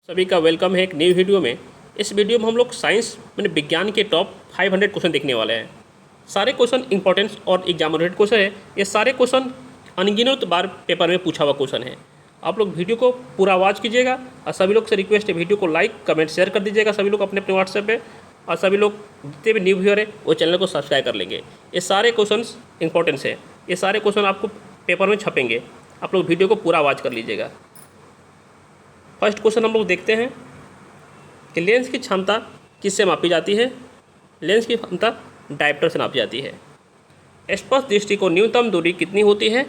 सभी का वेलकम है एक न्यू वीडियो में। इस वीडियो में हम लोग साइंस मैंने विज्ञान के टॉप 500 क्वेश्चन देखने वाले हैं। सारे क्वेश्चन इंपॉर्टेंस और एग्जाम ओरिएंटेड क्वेश्चन है। ये सारे क्वेश्चन अनगिनत बार पेपर में पूछा हुआ क्वेश्चन है। आप लोग वीडियो को पूरा वॉच कीजिएगा और सभी लोग से रिक्वेस्ट है वीडियो को लाइक कमेंट शेयर कर दीजिएगा सभी लोग अपने अपने व्हाट्सएप पे, और सभी लोग जितने भी न्यू व्यूअर है वो चैनल को सब्सक्राइब कर लेंगे। ये सारे क्वेश्चन इंपॉर्टेंस है, ये सारे क्वेश्चन आपको पेपर में छपेंगे। आप लोग वीडियो को पूरा वॉच कर लीजिएगा। फर्स्ट क्वेश्चन हम लोग देखते हैं कि लेंस की क्षमता किससे मापी जाती है। लेंस की क्षमता डायप्टर से नापी जाती है। स्पष्ट दृष्टि को न्यूनतम दूरी कितनी होती है?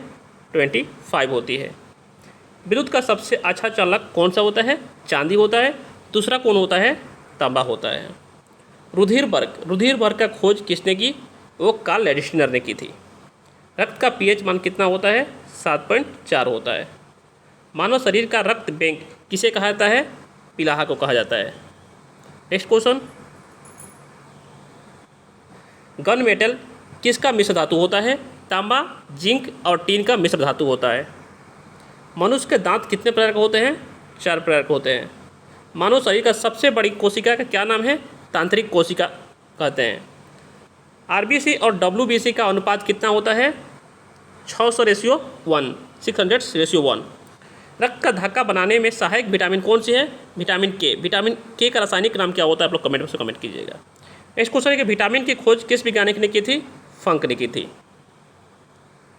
25 होती है। विद्युत का सबसे अच्छा चालक कौन सा होता है? चांदी होता है। दूसरा कौन होता है? तांबा होता है। रुधिर वर्ग का खोज किसने की? वो कार्ल लैंडस्टीनर ने की थी। रक्त का पीएच मान कितना होता है? 7.4 होता है। मानव शरीर का रक्त बैंक किसे कहा जाता है? पीलाहा को कहा जाता है। नेक्स्ट क्वेश्चन, गन मेटल किसका मिश्र धातु होता है? तांबा, जिंक और टीन का मिश्र धातु होता है। मनुष्य के दांत कितने प्रकार के होते हैं? 4 प्रकार के होते हैं। मानव शरीर का सबसे बड़ी कोशिका का क्या नाम है? तांत्रिक कोशिका कहते हैं। आरबीसी और डब्ल्यूबीसी का अनुपात कितना होता है? 600:1, 600:1। रक्त का धक्का बनाने में सहायक विटामिन कौन सी है? विटामिन के। विटामिन के का रासायनिक नाम क्या होता है? आप लोग कमेंट में से कमेंट कीजिएगा। नेक्स्ट क्वेश्चन है कि विटामिन की खोज किस वैज्ञानिक ने की थी? फंक ने की थी।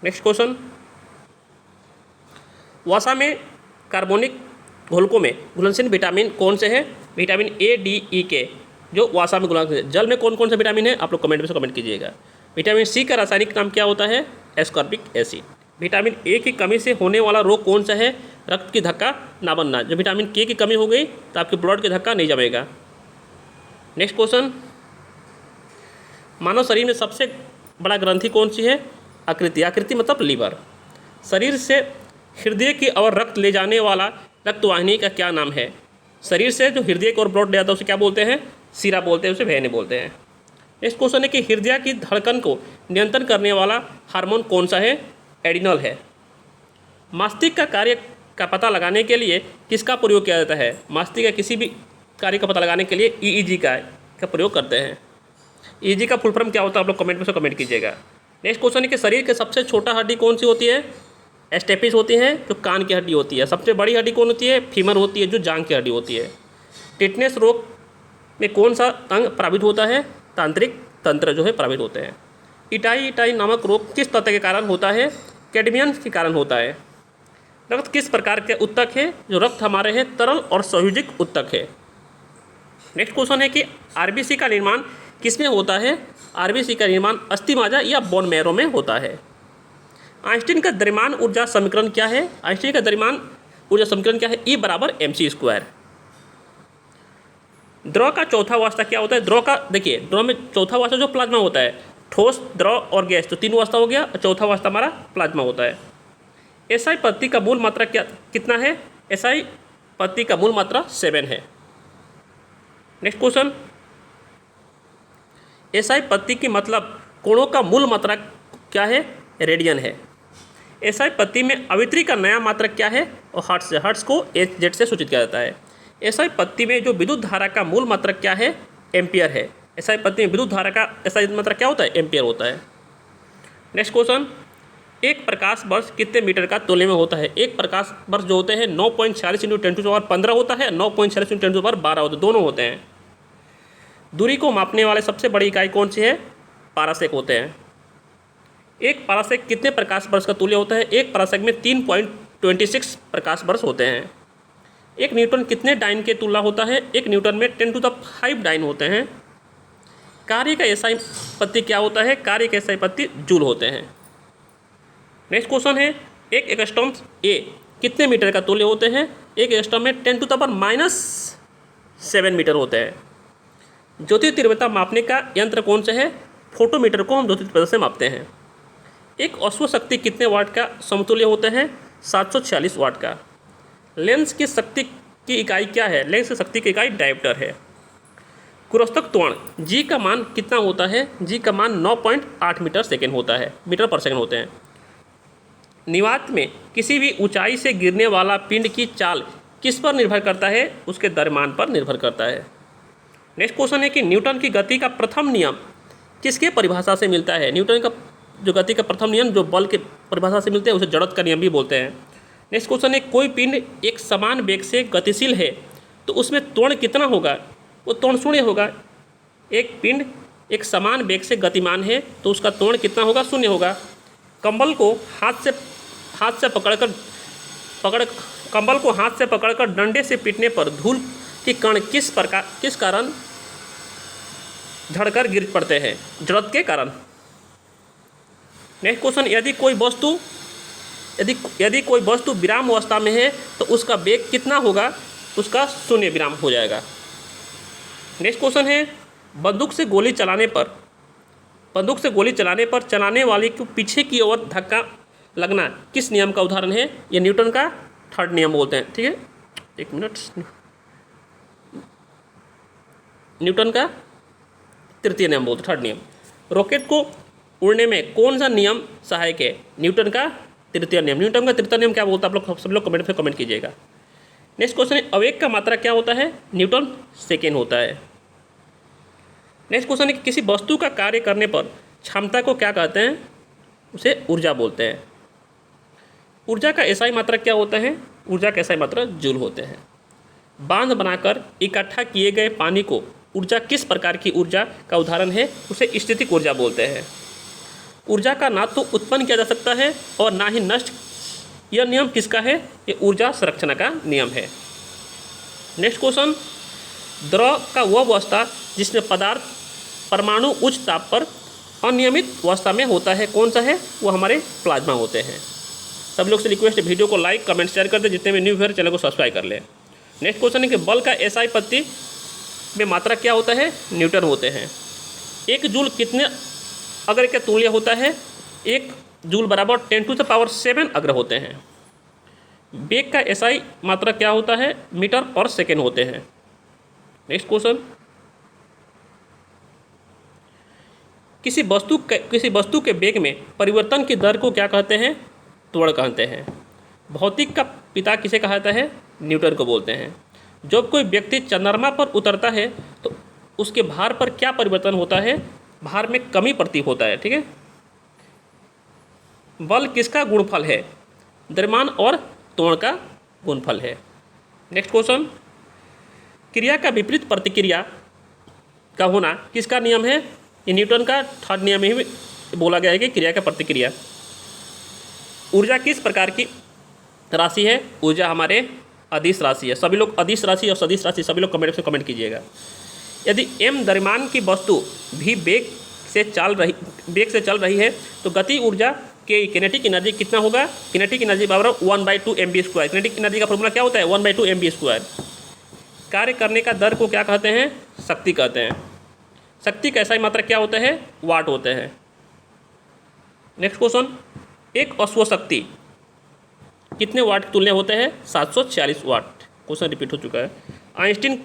नेक्स्ट क्वेश्चन, वसा में कार्बोनिक घोलकों में घुलनशील विटामिन कौन से हैं? विटामिन ए, डी, ई, के जो वसा में घुलनशील। जल में कौन कौन से विटामिन है? आप लोग कमेंट में से कमेंट कीजिएगा। विटामिन सी का रासायनिक नाम क्या होता है? Ascorbic acid. विटामिन ए की कमी से होने वाला रोग कौन सा है? रक्त की धक्का ना बनना। जब विटामिन के की कमी हो गई तो आपके ब्लड की धक्का नहीं जमेगा। नेक्स्ट क्वेश्चन, मानव शरीर में सबसे बड़ा ग्रंथि कौन सी है? आकृति। आकृति मतलब लीवर। शरीर से हृदय की ओर रक्त ले जाने वाला रक्तवाहिनी का क्या नाम है? शरीर से जो हृदय की ओर ब्लड ले जाता है उसे क्या बोलते हैं? सिरा बोलते हैं, उसे वेन बोलते हैं। नेक्स्ट क्वेश्चन है कि हृदय की धड़कन को नियंत्रण करने वाला हार्मोन कौन सा है? एडिनल है। मस्तिष्क का कार्य का पता लगाने के लिए किसका प्रयोग किया जाता है? मस्तिष्क का किसी भी कार्य का पता लगाने के लिए ईईजी का प्रयोग करते हैं। ईईजी का फुल फॉर्म क्या होता है? आप लोग कमेंट में से कमेंट कीजिएगा। नेक्स्ट क्वेश्चन है कि शरीर के सबसे छोटा हड्डी कौन सी होती है? स्टेपिस होती है जो कान की हड्डी होती है। सबसे बड़ी हड्डी कौन होती है? फीमर होती है जो जांघ की हड्डी होती है। टिटनेस रोग में कौन सा अंग प्रभावित होता है? तांत्रिक तंत्र जो है प्रभावित होते हैं। इटाई नामक रोग किस तत्व के कारण होता है? कैडमियम के कारण होता है। रक्त किस प्रकार के उत्तक है? जो रक्त हमारे है तरल और संयोजित उत्तक है। नेक्स्ट क्वेश्चन है कि आरबीसी का निर्माण किसमें होता है? आरबीसी का निर्माण अस्थिमज्जा या बोन मैरो में होता है। आइंस्टीन का द्रव्यमान ऊर्जा समीकरण क्या है? आइंस्टीन का द्रव्यमान ऊर्जा समीकरण क्या है? E = mc²। द्रव का चौथा अवस्था क्या होता है? द्रव का देखिए, द्रव में चौथा अवस्था जो प्लाज्मा होता है, ठोस, द्रव और गैस, तो 3 अवस्था हो गया। चौथा अवस्था हमारा प्लाज्मा होता है। एसआई पत्ती का मूल मात्रा कितना है? एसआई पत्ती का मूल मात्रा 7 है। नेक्स्ट क्वेश्चन, एसआई पत्ती की मतलब कोणों का मूल मात्रा क्या है? रेडियन है। एसआई पत्ती में अवितरी का नया मात्रक क्या है? और हर्ट्ज है। हर्ट्ज को Hz से सूचित किया जाता है। एसआई पत्ती में जो विद्युत धारा का मूल मात्रक क्या है? एम्पियर है। एसआई पत्ती में विद्युत धारा का एसआई मात्रक क्या होता है? एम्पियर होता है। नेक्स्ट क्वेश्चन, एक प्रकाश वर्ष कितने मीटर का तुल्य में होता है? एक प्रकाश वर्ष जो होते हैं 9.46 × 10⁻15 होता है, 9.46 × 10⁻12 होता है, दोनों होते हैं। दूरी को मापने वाले सबसे बड़ी इकाई कौन सी है? पारासेक होते हैं। एक पारासेक कितने प्रकाश वर्ष का तुल्य होता है? एक पारासेक में 3.26 प्रकाश वर्ष होते हैं। एक न्यूटन कितने डाइन के तुल्य होता है? एक न्यूटन में 10⁵ डाइन होते हैं। कार्य का एसआई पत्ती क्या होता है? कार्य का एसआई पत्ती जूल होते हैं। नेक्स्ट क्वेश्चन है, एक एंगस्ट्रॉम ए कितने मीटर का तुल्य होते हैं? एक एंगस्ट्रॉम में 10⁻⁷ मीटर होते हैं। ज्योति तीव्रता मापने का यंत्र कौन सा है? फोटोमीटर को हम ज्योति तीव्रता से मापते हैं। एक अश्व शक्ति कितने वाट का समतुल्य होते हैं? 746 वाट का। लेंस की शक्ति की इकाई क्या है? लेंस की शक्ति की इकाई डायप्टर है। कुरस्तक त्वरण जी का मान कितना होता है? जी का मान 9.8 मीटर/सेकंड होता है, मीटर/सेकंड होते हैं। निवात में किसी भी ऊंचाई से गिरने वाला पिंड की चाल किस पर निर्भर करता है? उसके द्रव्यमान पर निर्भर करता है। नेक्स्ट क्वेश्चन है कि न्यूटन की गति का प्रथम नियम किसके परिभाषा से मिलता है? न्यूटन का जो गति का प्रथम नियम जो बल के परिभाषा से मिलते हैं उसे जड़त्व का नियम भी बोलते हैं। नेक्स्ट क्वेश्चन है कोई पिंड एक समान वेग से गतिशील है तो उसमें त्वरण कितना होगा? वो त्वरण शून्य होगा। एक पिंड एक समान वेग से गतिमान है तो उसका त्वरण कितना होगा? शून्य होगा। कंबल को हाथ से पकड़कर डंडे से पीटने पर धूल के कण किस कारण झड़कर गिर पड़ते हैं? जड़त्व के कारण। नेक्स्ट क्वेश्चन, यदि कोई वस्तु विराम अवस्था में है तो उसका वेग कितना होगा? उसका शून्य विराम हो जाएगा। नेक्स्ट क्वेश्चन है बंदूक से गोली चलाने पर चलाने वाले को पीछे की ओर धक्का लगना किस नियम का उदाहरण है? ये न्यूटन का थर्ड नियम बोलते हैं। ठीक है, एक मिनट, न्यूटन का तृतीय नियम बोलते हैं, थर्ड नियम। रॉकेट को उड़ने में कौन सा नियम सहायक है? न्यूटन का तृतीय नियम। न्यूटन का तृतीय नियम क्या बोलता है? आप लोग सब लोग कमेंट में कमेंट कीजिएगा। नेक्स्ट क्वेश्चन है आवेग का मात्रा क्या होता है? न्यूटन सेकेंड होता है। नेक्स्ट क्वेश्चन है कि किसी वस्तु का कार्य करने पर क्षमता को क्या कहते हैं? उसे ऊर्जा बोलते हैं। ऊर्जा का एसआई मात्रा क्या होता है? ऊर्जा का एसआई मात्रा जूल होते हैं। बांध बनाकर इकट्ठा किए गए पानी को ऊर्जा किस प्रकार की ऊर्जा का उदाहरण है? उसे स्थितिक ऊर्जा बोलते हैं। ऊर्जा का ना तो उत्पन्न किया जा सकता है और ना ही नष्ट। यह नियम किसका है? ये ऊर्जा संरक्षण का नियम है। नेक्स्ट क्वेश्चन, द्रव का वह अवस्था जिसमें पदार्थ परमाणु उच्च ताप पर अनियमित अवस्था में होता है, कौन सा है? वो हमारे प्लाज्मा होते हैं। सब लोग से रिक्वेस्ट है वीडियो को लाइक कमेंट शेयर कर दे, जितने भी न्यू व्यूअर चैनल को सब्सक्राइब कर ले। नेक्स्ट क्वेश्चन है कि बल का एसआई पत्ती में मात्रा क्या होता है? न्यूटन होते हैं। एक जूल कितने अग्र के तुल्य होता है? एक जूल बराबर 10⁷ अग्र होते हैं। वेग का एसआई मात्रा क्या होता है? मीटर पर सेकेंड होते हैं। नेक्स्ट क्वेश्चन, किसी वस्तु के वेग में परिवर्तन की दर को क्या कहते हैं? त्वरण कहते हैं। भौतिक का पिता किसे कहा जाता है? न्यूटन को बोलते हैं। जब कोई व्यक्ति चंद्रमा पर उतरता है तो उसके भार पर क्या परिवर्तन होता है? भार में कमी प्रतीत होता है। ठीक है, बल किसका गुणफल है? द्रव्यमान और त्वरण का गुणफल है। नेक्स्ट क्वेश्चन, क्रिया का विपरीत प्रतिक्रिया का होना किसका नियम है? ये न्यूटन का थर्ड नियम ही बोला गया है कि क्रिया का प्रतिक्रिया। ऊर्जा किस प्रकार की राशि है? ऊर्जा हमारे अदिश राशि है। सभी लोग अदिश राशि और सदिश राशि सभी लोग कमेंट से कमेंट कीजिएगा। यदि m द्रव्यमान की वस्तु भी वेग से चल रही है तो गति ऊर्जा के किनेटिक एनर्जी कितना होगा? किनेटिक एनर्जी बराबर 1/2 mv²। किनेटिक एनर्जी का फॉर्मूला क्या होता है? 1/2 mv²। कार्य करने का दर को क्या कहते हैं? शक्ति कहते हैं। शक्ति का एसआई मात्रा क्या होता है? वाट होते हैं। नेक्स्ट क्वेश्चन, एक अश्व शक्ति कितने वाट के तुल्य होते हैं? 746 वाट। क्वेश्चन रिपीट हो चुका है। आइंस्टीन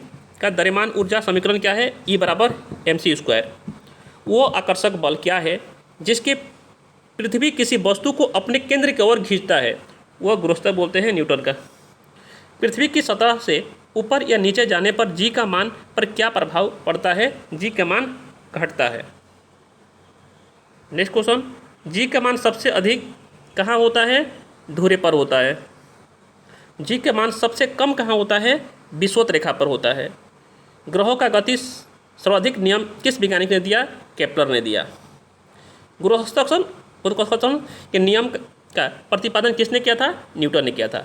का द्रव्यमान ऊर्जा समीकरण क्या है? E बराबर mc²। वो आकर्षक बल क्या है जिसके पृथ्वी किसी वस्तु को अपने केंद्र की ओर खींचता है? वह गुरुत्व बोलते हैं न्यूटन का। पृथ्वी की सतह से ऊपर या नीचे जाने पर जी का मान पर क्या प्रभाव पड़ता है? जी का मान घटता है। नेक्स्ट क्वेश्चन, जी का मान सबसे अधिक कहाँ होता है? धुरे पर होता है। जी का मान सबसे कम कहाँ होता है? विषुवत रेखा पर होता है। ग्रहों का गति सर्वाधिक नियम किस वैज्ञानिक ने दिया? केपलर ने दिया। गुरुत्वाकर्षण के नियम का प्रतिपादन किसने किया था? न्यूटन ने किया था।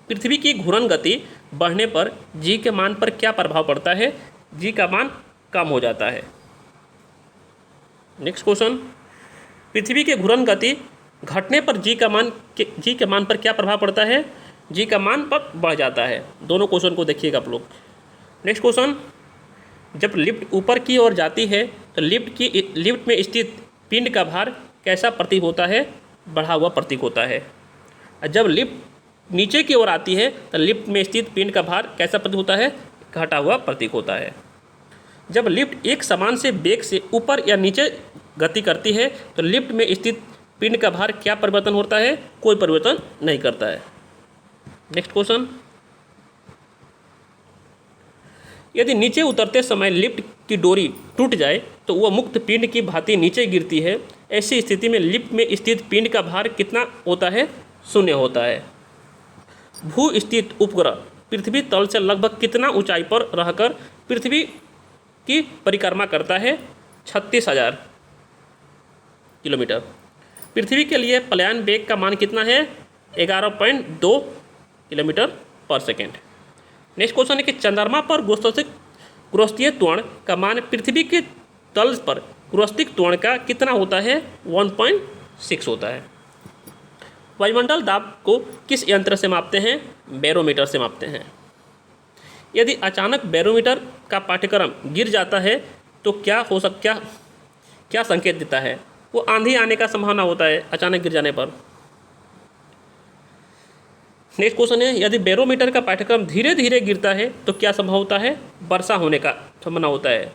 पृथ्वी की घूर्णन गति बढ़ने पर जी के मान पर क्या प्रभाव पड़ता है? जी का मान कम हो जाता है। नेक्स्ट क्वेश्चन, पृथ्वी की घूर्णन गति घटने पर जी के मान पर क्या प्रभाव पड़ता है? जी का मान पर बढ़ जाता है। दोनों क्वेश्चन को देखिएगा आप लोग। नेक्स्ट क्वेश्चन, जब लिफ्ट ऊपर की ओर जाती है तो लिफ्ट में स्थित पिंड का भार कैसा प्रतीक होता है? बढ़ा हुआ प्रतीक होता है। जब लिफ्ट नीचे की ओर आती है तो लिफ्ट में स्थित पिंड का भार कैसा प्रतीक होता है? घटा हुआ प्रतीक होता है। जब लिफ्ट एक समान से वेग से ऊपर या नीचे गति करती है तो लिफ्ट में स्थित पिंड का भार क्या परिवर्तन होता है? कोई परिवर्तन नहीं करता है। नेक्स्ट क्वेश्चन, यदि नीचे उतरते समय लिफ्ट की डोरी टूट जाए तो वह मुक्त पिंड की भांति नीचे गिरती है। ऐसी स्थिति में लिफ्ट में स्थित पिंड का भार कितना होता है? शून्य होता है। भू स्थित उपग्रह पृथ्वी तल से लगभग कितना ऊंचाई पर रहकर पृथ्वी की परिक्रमा करता है? 36,000 किलोमीटर। पृथ्वी के लिए पलायन वेग का मान कितना है? 11.2 किलोमीटर पर सेकेंड। नेक्स्ट क्वेश्चन है कि चंद्रमा पर गुरुत्वीय त्वरण का मान पृथ्वी के तल पर गुरुत्वीय त्वरण का कितना होता है? 1.6 होता है। वायुमंडल दाब को किस यंत्र से मापते हैं? बैरोमीटर से मापते हैं। यदि अचानक बैरोमीटर का पाठ्यक्रम गिर जाता है तो क्या संकेत देता है? वो आंधी आने का संभावना होता है अचानक गिर जाने पर। नेक्स्ट क्वेश्चन है, यदि बैरोमीटर का पाठ्यक्रम धीरे धीरे गिरता है तो क्या संभव होता है? वर्षा होने का संभावना होता है।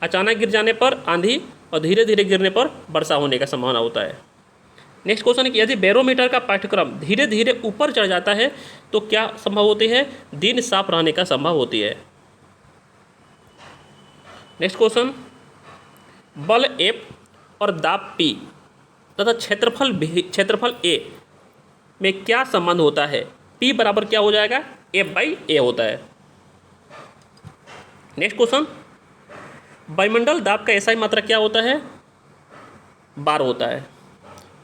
अचानक गिर जाने पर आंधी और धीरे धीरे गिरने पर वर्षा होने का संभावना होता है। नेक्स्ट क्वेश्चन है कि यदि बैरोमीटर का पाठ्यक्रम धीरे धीरे ऊपर चढ़ जाता है तो क्या संभव होती है? दिन साफ रहने का संभव होती है। नेक्स्ट क्वेश्चन, बल F और दाब P तथा क्षेत्रफल A में क्या संबंध होता है? P बराबर क्या हो जाएगा? F/A होता है। नेक्स्ट क्वेश्चन, वायुमंडल दाब का SI मात्रा क्या होता है? बार होता है।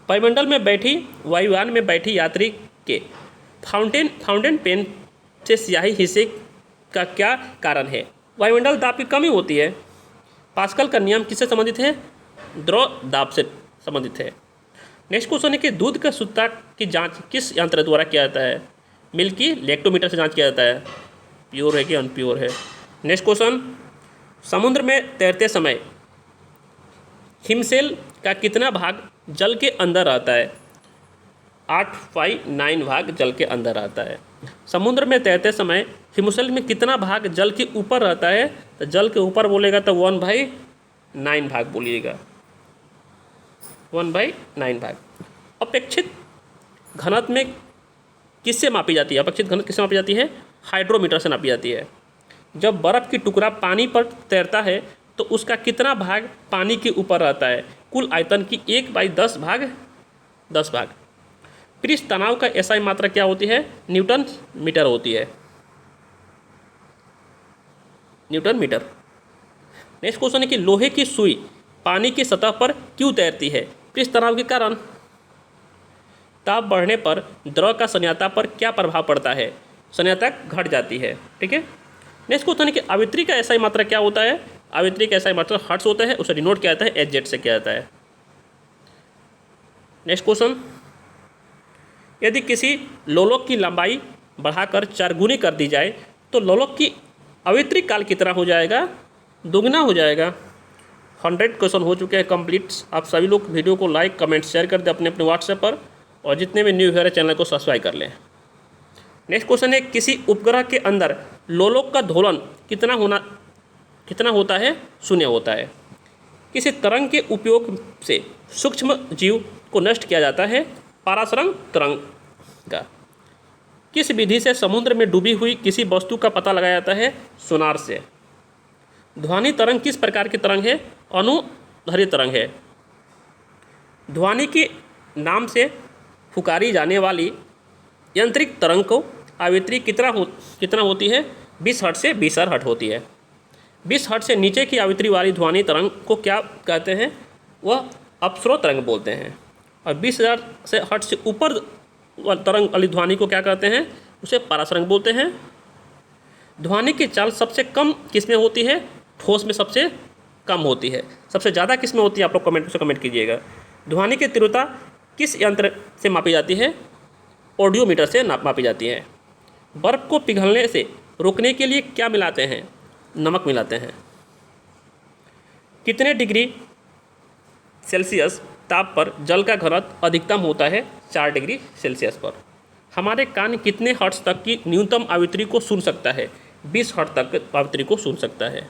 वायुमंडल में बैठी वायुयान में बैठी यात्री के फाउंटेन पेन से स्याही हिस्से का क्या कारण है? वायुमंडल दाब की कमी होती है। पास्कल का नियम किससे संबंधित है? द्रव दाब से संबंधित है। नेक्स्ट क्वेश्चन है कि दूध का शुद्धता की जांच किस यंत्र द्वारा किया जाता है? मिल्की लैक्टोमीटर से जांच किया जाता है, प्योर है कि अनप्योर है। नेक्स्ट क्वेश्चन, समुद्र में तैरते समय हिमशैल का कितना भाग जल के अंदर आता है? 8/9 भाग जल के अंदर आता है। समुद्र में तैरते समय हिमशैल में कितना भाग जल के ऊपर रहता है? तो जल के ऊपर बोलेगा तो 1/9 भाग बोलिएगा, 1/9 भाग। अपेक्षित घनत्व में किससे मापी जाती है? अपेक्षित घनत्व किससे मापी जाती है? हाइड्रोमीटर से नापी जाती है। जब बर्फ़ की टुकड़ा पानी पर तैरता है तो उसका कितना भाग पानी के ऊपर रहता है? कुल आयतन की 1/10 भाग 10 भाग। पृष्ठ तनाव का SI मात्रा क्या होती है? न्यूटन मीटर होती है, न्यूटन मीटर। नेक्स्ट क्वेश्चन है कि लोहे की सुई पानी की सतह पर क्यों तैरती है? पृष्ठ तनाव के कारण। ताप बढ़ने पर द्रव का संयाता पर क्या प्रभाव पड़ता है? संयाता घट जाती है। ठीक है। नेक्स्ट क्वेश्चन है कि आवृत्ति का SI मात्रा क्या होता है? आवृत्ति का SI मात्रा हर्ट्ज होता है, उसे डिनोट किया जाता है HZ से किया जाता है। नेक्स्ट क्वेश्चन, यदि किसी लोलक की लंबाई बढ़ाकर 4 गुनी कर दी जाए तो लोलक की आवृत्ति काल कितना हो जाएगा? दुगना हो जाएगा। 100 क्वेश्चन हो चुके हैं कंप्लीट। आप सभी लोग वीडियो को लाइक कमेंट शेयर कर दें अपने व्हाट्सएप पर, और जितने भी न्यू व्यूअर है चैनल को सब्सक्राइब कर लें। नेक्स्ट क्वेश्चन है, किसी उपग्रह के अंदर लोलक का दोलन कितना होता है? 0 होता है। किसी तरंग के उपयोग से सूक्ष्म जीव को नष्ट किया जाता है? परासरंग तरंग का। किस विधि से समुद्र में डूबी हुई किसी वस्तु का पता लगाया जाता है? सोनार से। ध्वनि तरंग किस प्रकार की तरंग है? अनुदैर्ध्य तरंग है। ध्वनि के नाम से पुकारी जाने वाली यांत्रिक तरंग को आवृत्ति कितना होती है? 20 हर्ट्ज से 20 हर्ट्ज होती है। 20 हर्ट्ज से नीचे की आवृत्ति वाली ध्वनि तरंग को क्या कहते हैं? वह अपस्रो तरंग बोलते हैं। और 20,000 से हर्ट्ज से ऊपर तरंग वाली ध्वनि को क्या कहते हैं? उसे परासरंग बोलते हैं। ध्वनि की चाल सबसे कम किस में होती है? ठोस में सबसे कम होती है। सबसे ज़्यादा किस में होती है? आप लोग कमेंट कीजिएगा। ध्वनि की तीव्रता किस यंत्र से मापी जाती है? ऑडियोमीटर से मापी जाती है। बर्फ़ को पिघलने से रोकने के लिए क्या मिलाते हैं? नमक मिलाते हैं। कितने डिग्री सेल्सियस ताप पर जल का घनत्व अधिकतम होता है? 4 डिग्री सेल्सियस पर। हमारे कान कितने हर्ट्ज तक की न्यूनतम आवृत्ति को सुन सकता है? 20 हर्ट्ज तक आवृत्ति को सुन सकता है।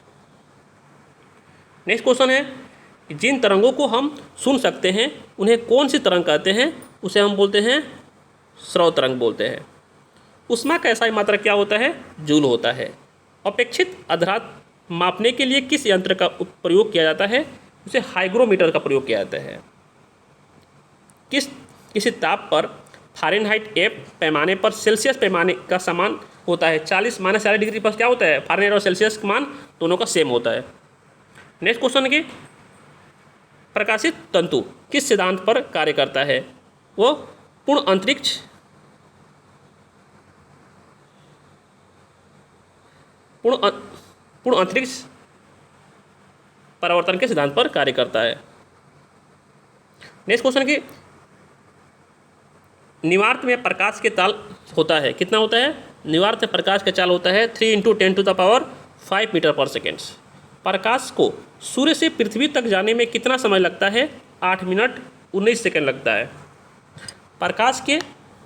नेक्स्ट क्वेश्चन है, जिन तरंगों को हम सुन सकते हैं उन्हें कौन सी तरंग कहते हैं? उसे हम बोलते हैं श्रव्य तरंग बोलते हैं। ऊष्मा का SI मात्रा क्या होता है? जूल होता है। अपेक्षित आर्द्रता मापने के लिए किस यंत्र का प्रयोग किया जाता है? उसे हाइग्रोमीटर का प्रयोग किया जाता है। किसी ताप पर फ़ारेनहाइट एफ पैमाने पर सेल्सियस पैमाने का समान होता है? 40 - 40 डिग्री पर क्या होता है? फ़ारेनहाइट और सेल्सियस का मान दोनों का सेम होता है। नेक्स्ट क्वेश्चन है, प्रकाशित तंतु किस सिद्धांत पर कार्य करता है? वो पूर्ण अंतरिक्ष परावर्तन के सिद्धांत पर कार्य करता है। नेक्स्ट क्वेश्चन की निवार्त में प्रकाश के ताल होता है, कितना होता है? निवार्त में प्रकाश का चाल होता है 3 × 10⁵ मीटर पर सेकेंड। प्रकाश को सूर्य से पृथ्वी तक जाने में कितना समय लगता है? 8 मिनट 19 सेकेंड लगता है। प्रकाश के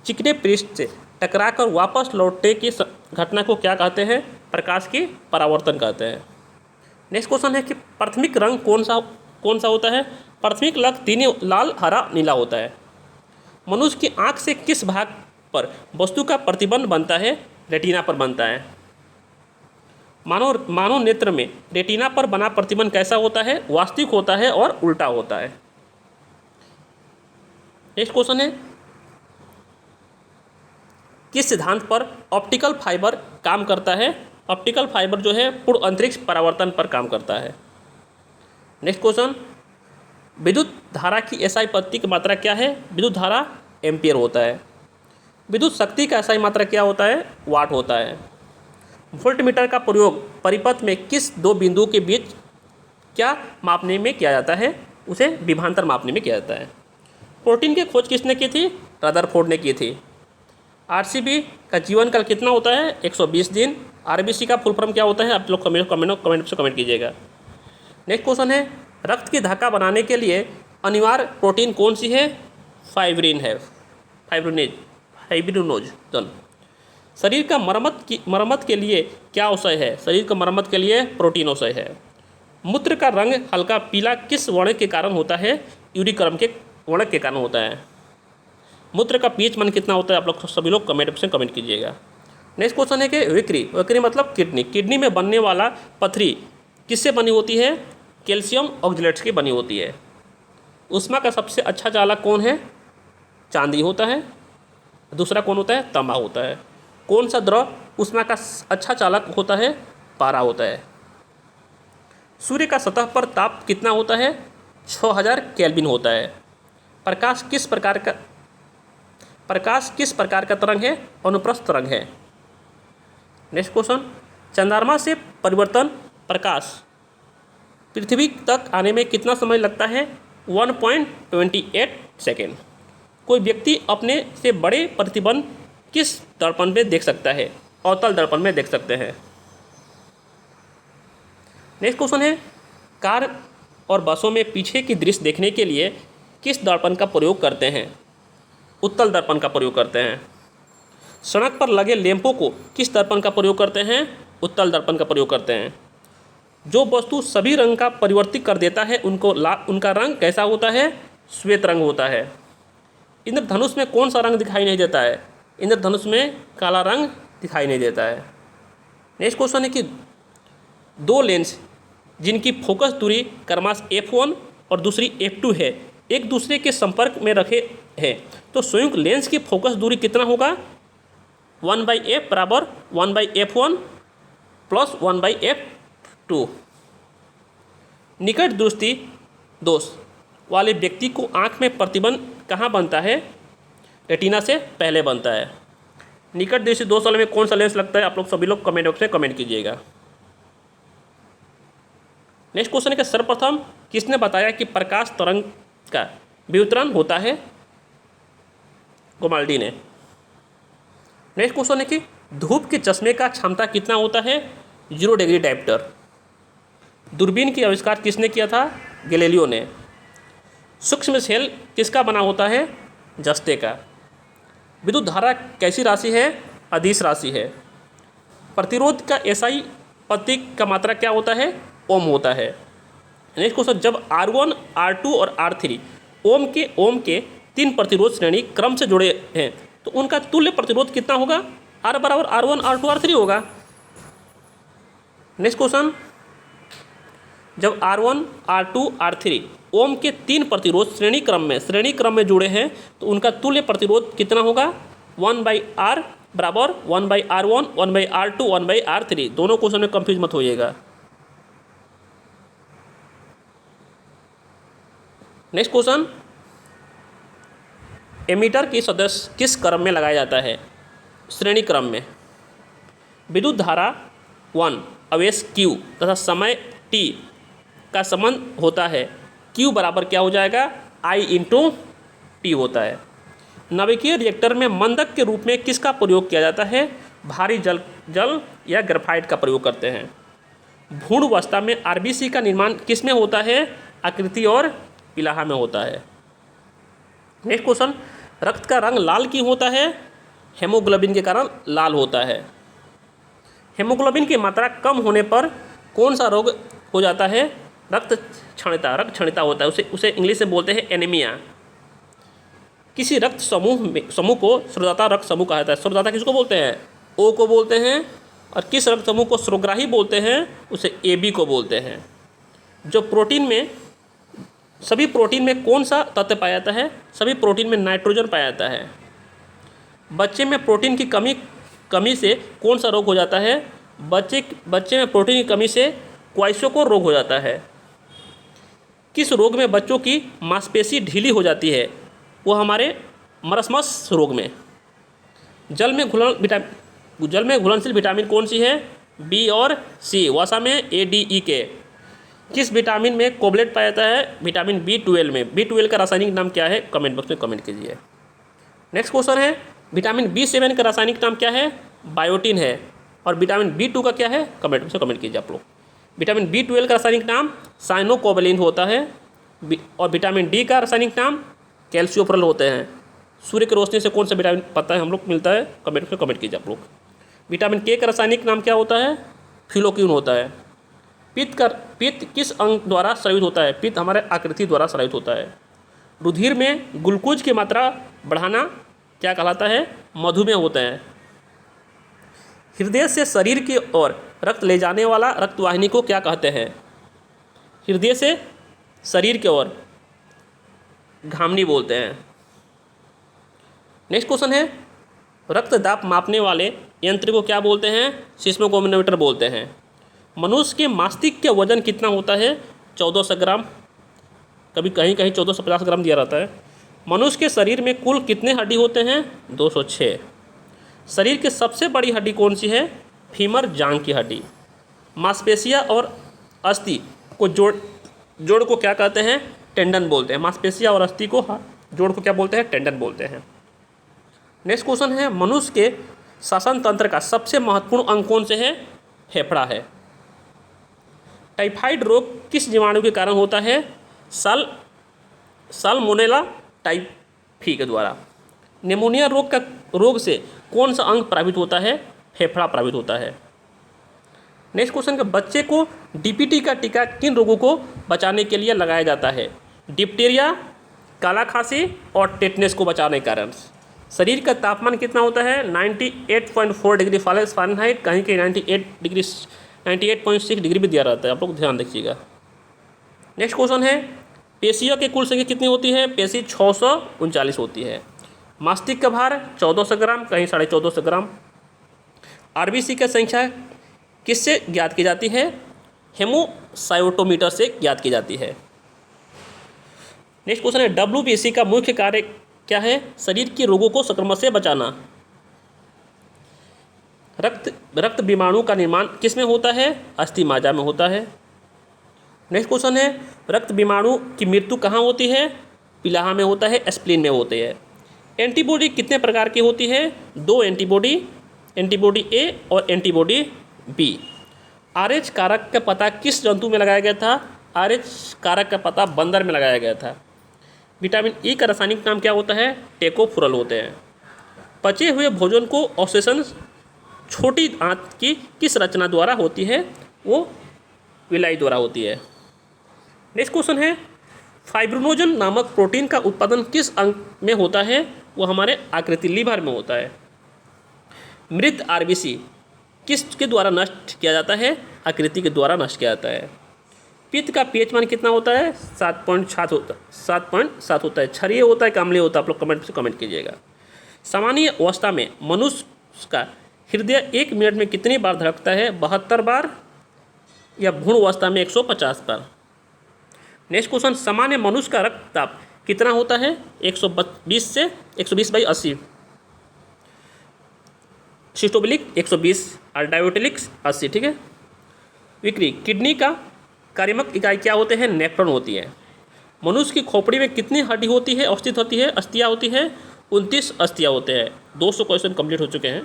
चिकने पृष्ठ से टकराकर वापस लौटने की घटना को क्या कहते हैं? प्रकाश की परावर्तन कहते हैं। नेक्स्ट क्वेश्चन है कि प्राथमिक रंग कौन सा होता है? प्राथमिक रंग तीनों लाल, हरा, नीला होता है। मनुष्य की आँख से किस भाग पर वस्तु का प्रतिबिंब बनता है? रेटिना पर बनता है। मानव नेत्र में रेटिना पर बना प्रतिबिंब कैसा होता है? वास्तविक होता है और उल्टा होता है। नेक्स्ट क्वेश्चन है, किस सिद्धांत पर ऑप्टिकल फाइबर काम करता है? ऑप्टिकल फाइबर जो है पूर्ण अंतरिक्ष परावर्तन पर काम करता है। नेक्स्ट क्वेश्चन, विद्युत धारा की एसआई पद्धति की मात्रा क्या है? विद्युत धारा एम्पियर होता है। विद्युत शक्ति का एसआई मात्रा क्या होता है? वाट होता है। वोल्टमीटर का प्रयोग परिपथ में किस दो बिंदुओं के बीच क्या मापने में किया जाता है? उसे विभवांतर मापने में किया जाता है। प्रोटीन की खोज किसने की थी? रदरफोर्ड ने की थी। आरसीबी का जीवन काल कितना होता है? 120 दिन। आरबीसी का फुल फॉर्म क्या होता है? आप लोग कमेंट से कमेंट कीजिएगा। नेक्स्ट क्वेश्चन है, रक्त की धक्का बनाने के लिए अनिवार्य प्रोटीन कौन सी है? फाइब्रिन है, फाइब्रिनोजन। शरीर का मरम्मत के लिए क्या औषधि है? शरीर का मरम्मत के लिए प्रोटीन औषधि है। मूत्र का रंग हल्का पीला किस वर्ण के कारण होता है? यूरिक अम्ल के वर्ण के कारण होता है। मूत्र का पीएच मान कितना होता है? आप लोग सभी लोग कमेंट से कमेंट कीजिएगा। नेक्स्ट क्वेश्चन है कि विक्री मतलब किडनी में बनने वाला पथरी किससे बनी होती है? कैल्शियम ऑक्जेलेट्स की बनी होती है। ऊष्मा का सबसे अच्छा चालक कौन है? चांदी होता है। दूसरा कौन होता है? तांबा होता है। कौन सा द्रव ऊष्मा का अच्छा चालक होता है? पारा होता है। सूर्य का सतह पर ताप कितना होता है? 6000 केल्विन होता है। प्रकाश किस प्रकार का तरंग है? अनुप्रस्थ तरंग है। नेक्स्ट क्वेश्चन, चंद्रमा से परिवर्तन प्रकाश पृथ्वी तक आने में कितना समय लगता है? 1.28 सेकेंड। कोई व्यक्ति अपने से बड़े प्रतिबिंब किस दर्पण में देख सकता है? अवतल दर्पण में देख सकते हैं। नेक्स्ट क्वेश्चन है, कार और बसों में पीछे की दृश्य देखने के लिए किस दर्पण का प्रयोग करते हैं? उत्तल दर्पण का प्रयोग करते हैं। सड़क पर लगे लैंपों को किस दर्पण का प्रयोग करते हैं? उत्तल दर्पण का प्रयोग करते हैं। जो वस्तु सभी रंग का परिवर्तित कर देता है उनका रंग कैसा होता है? श्वेत रंग होता है। इंद्रधनुष में कौन सा रंग दिखाई नहीं देता है? इंद्रधनुष में काला रंग दिखाई नहीं देता है। नेक्स्ट क्वेश्चन है कि दो लेंस जिनकी फोकस दूरी क्रमशः f1 और दूसरी f2 है, एक दूसरे के संपर्क में रखे हैं, तो संयुक्त लेंस की फोकस दूरी कितना होगा? 1/f बराबर 1/f1 प्लस 1/f2। निकट दृष्टि दोष वाले व्यक्ति को आँख में प्रतिबिंब कहाँ बनता है? रेटिना से पहले बनता है। निकट दृष्टि दोष वाले में कौन सा लेंस लगता है? आप लोग सभी लोग कमेंट बॉक्स में कमेंट कीजिएगा। नेक्स्ट क्वेश्चन है कि सर्वप्रथम किसने बताया कि प्रकाश तरंग का विवर्तन होता है? गोमाल्डी ने। नेक्स्ट क्वेश्चन है कि धूप के चश्मे का क्षमता कितना होता है? 0 डिग्री डायप्टर। दूरबीन की आविष्कार किसने किया था? गैलीलियो ने। सूक्ष्म सेल किसका बना होता है? जस्ते का। विद्युत धारा कैसी राशि है? अदिश राशि है। प्रतिरोध का एसआई पद्धति का मात्रा क्या होता है? ओम होता है। नेक्स्ट क्वेश्चन, जब R1, R2 और R3 ओम के 3 प्रतिरोध श्रेणी क्रम से जुड़े हैं तो उनका तुल्य प्रतिरोध कितना होगा? R बराबर R1, R2, R3 होगा। नेक्स्ट क्वेश्चन, जब R1, R2, R3 ओम के 3 प्रतिरोध श्रेणी क्रम में जुड़े हैं तो उनका तुल्य प्रतिरोध कितना होगा? 1/R बराबर 1/R1, 1/R2, 1/R3। दोनों क्वेश्चन में कंफ्यूज मत होइएगा। नेक्स्ट क्वेश्चन, एमीटर की सदस्य किस क्रम में लगाया जाता है? श्रेणी क्रम में। विद्युत धारा 1, आवेश Q तथा समय T का संबंध होता है। Q बराबर क्या हो जाएगा? I × T होता है। नाभिकीय रिएक्टर में मंदक के रूप में किसका प्रयोग किया जाता है? भारी जल या ग्रेफाइट का प्रयोग करते हैं। भ्रूण अवस्था में RBC का निर्माण किस में होता है? आकृति और पिलाहा में होता है। नेक्स्ट क्वेश्चन, रक्त का रंग लाल क्यों होता है? हेमोग्लोबिन के कारण लाल होता है। हेमोग्लोबिन की मात्रा कम होने पर कौन सा रोग हो जाता है? रक्त क्षणिता होता है। उसे इंग्लिश में बोलते हैं एनीमिया। किसी रक्त समूह को स्रोतदाता रक्त समूह कहा जाता है। स्रोतदाता किसको बोलते हैं? O को बोलते हैं। और किस रक्त समूह को स्रोग्राही बोलते हैं? उसे AB को बोलते हैं। जो सभी प्रोटीन में कौन सा तत्व पाया जाता है? सभी प्रोटीन में नाइट्रोजन पाया जाता है। बच्चे में प्रोटीन की कमी से कौन सा रोग हो जाता है? बच्चे में प्रोटीन की कमी से क्वाइशोको रोग हो जाता है। किस रोग में बच्चों की मांसपेशी ढीली हो जाती है? वो हमारे मरस्मस रोग में। जल में घुलनशील विटामिन कौन सी है? B और C। वसा में A, D, E, K। किस विटामिन में कोबलेट पाया जाता है? विटामिन B12 में। B12 का रासायनिक नाम क्या है? कमेंट बॉक्स में कमेंट कीजिए। नेक्स्ट क्वेश्चन है, विटामिन B7 का रासायनिक नाम क्या है? बायोटिन है। और विटामिन B2 का क्या है? कमेंट बॉक्स में कमेंट कीजिए आप लोग। विटामिन B12 का रासायनिक नाम साइनोकोबैलिन होता है। और विटामिन D का रासायनिक नाम कैल्शियोप्रिल होते हैं। सूर्य की रोशनी से कौन सा विटामिन पता है हम लोग मिलता है? कमेंट में कमेंट कीजिए आप लोग। विटामिन K का रासायनिक नाम क्या होता है? फिलोक्यून होता है। पित्त किस अंग द्वारा स्रावित होता है? पित्त हमारे आकृति द्वारा स्रावित होता है। रुधिर में ग्लूकोज की मात्रा बढ़ाना क्या कहलाता है? मधुमेह होता है। हृदय से शरीर की ओर रक्त ले जाने वाला रक्तवाहिनी को क्या कहते हैं? हृदय से शरीर की ओर धमनी बोलते हैं। नेक्स्ट क्वेश्चन है, रक्त दाब मापने वाले यंत्र को क्या बोलते हैं? सिस्मोगोमीटर बोलते हैं। मनुष्य के मस्तिष्क का वजन कितना होता है? 1400 ग्राम। कभी कहीं 1450 ग्राम दिया रहता है। मनुष्य के शरीर में कुल कितने हड्डी होते हैं? 206। शरीर की सबसे बड़ी हड्डी कौन सी है? फीमर, जांघ की हड्डी। मांसपेशियां और अस्थि को जोड़ को क्या कहते हैं? टेंडन बोलते हैं। मांसपेशियां और अस्थि को जोड़ को क्या बोलते हैं? टेंडन बोलते हैं। नेक्स्ट क्वेश्चन है, मनुष्य के श्वसन तंत्र का सबसे महत्वपूर्ण अंग कौन से है? फेफड़ा है। टाइफाइड रोग किस जीवाणु के कारण होता है? साल्मोनेला टाइफी के द्वारा। निमोनिया रोग से कौन सा अंग प्रभावित होता है? फेफड़ा प्रभावित होता है। नेक्स्ट क्वेश्चन का, बच्चे को DPT का टीका किन रोगों को बचाने के लिए लगाया जाता है? डिप्टीरिया, काला खांसी और टेटनेस को बचाने के कारण। शरीर का तापमान कितना होता है? 98.4 डिग्री फ़ारेनहाइट। कहीं कहीं 98.6 डिग्री भी दिया रहता है। आप लोग ध्यान रखिएगा। नेक्स्ट क्वेश्चन है, पेशियों की कुल संख्या कितनी होती है? पेशी 639 होती है। मस्तिष्क का भार 1400 ग्राम, कहीं 1450 ग्राम। RBC की संख्या किससे ज्ञात की जाती है? हेमोसाइटोमीटर से ज्ञात की जाती है। नेक्स्ट क्वेश्चन है, WBC का मुख्य कार्य क्या है? शरीर के रोगों को संक्रमण से बचाना। रक्त विमाणु का निर्माण किस में होता है? अस्थि मज्जा में होता है। नेक्स्ट क्वेश्चन है, रक्त विमाणु की मृत्यु कहाँ होती है? पिलाहा में होता है, स्प्लीन में होते हैं। एंटीबॉडी कितने प्रकार की होती है? 2 एंटीबॉडी A और एंटीबॉडी B। RH कारक का पता किस जंतु में लगाया गया था? RH कारक का पता बंदर में लगाया गया था। विटामिन E का रासायनिक नाम क्या होता है? टेकोफुरल होते हैं। पचे हुए भोजन को अवशोषण छोटी आंत की किस रचना द्वारा होती है? वो विलाई द्वारा होती है। नेक्स्ट क्वेश्चन है, फाइब्रिनोजन नामक प्रोटीन का उत्पादन किस अंग में होता है? वो हमारे आकृति लीवर में होता है। मृत RBC किसके द्वारा नष्ट किया जाता है? आकृति के द्वारा नष्ट किया जाता है। पित्त का pH मान कितना होता है? 7.7 होता है। क्षारीय होता है कि अम्लीय होता है? आप लोग कमेंट से कमेंट कीजिएगा। सामान्य अवस्था में मनुष्य का हृदय 1 मिनट में कितनी बार धड़कता है? 72 बार या भ्रूण अवस्था में 150 बार? नेक्स्ट क्वेश्चन, सामान्य मनुष्य का रक्तचाप कितना होता है? 120/80। सिस्टोलिक 120 और डायस्टोलिक 80। ठीक है। विक्री, किडनी का कार्यात्मक इकाई क्या होते हैं? नेफ्रॉन होती है। मनुष्य की खोपड़ी में कितनी हड्डी होती है, अवस्थित होती है, अस्थियाँ होती है? 29 अस्थियाँ होते हैं। 200 क्वेश्चन कंप्लीट हो चुके हैं।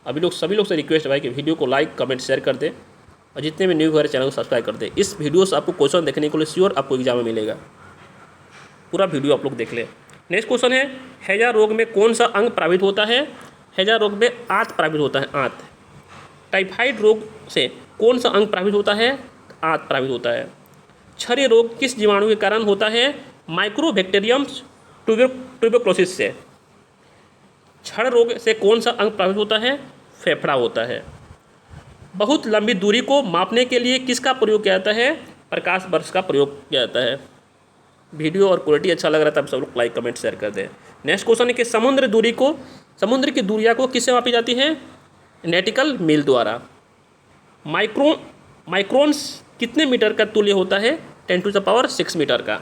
सभी लोग से रिक्वेस्ट है भाई कि वीडियो को लाइक कमेंट शेयर कर दें और जितने भी न्यू व्यूअर चैनल को सब्सक्राइब कर दें। इस वीडियो से आपको क्वेश्चन देखने के लिए श्योर आपको एग्जाम में मिलेगा। पूरा वीडियो आप लोग देख लें। नेक्स्ट क्वेश्चन है, हैजा रोग में कौन सा अंग प्रभावित होता है? हैजा रोग में आंत प्रभावित होता है, आंत। टाइफाइड रोग से कौन सा अंग प्रभावित होता है? आंत प्रभावित होता है। क्षय रोग किस जीवाणु के कारण होता है? माइक्रोबैक्टीरियम ट्यूबरक्लोसिस से। क्षय रोग से कौन सा अंग प्रभावित होता है? फेफड़ा होता है। बहुत लंबी दूरी को मापने के लिए किसका प्रयोग किया जाता है? प्रकाश वर्ष का प्रयोग किया जाता है। वीडियो और क्वालिटी अच्छा लग रहा था, आप सब लोग लाइक कमेंट शेयर कर दें। नेक्स्ट क्वेश्चन है कि समुद्र की दूरिया को किससे मापी जाती है? नॉटिकल मील द्वारा। माइक्रोन्स कितने मीटर का तुल्य होता है? 10⁶ मीटर का।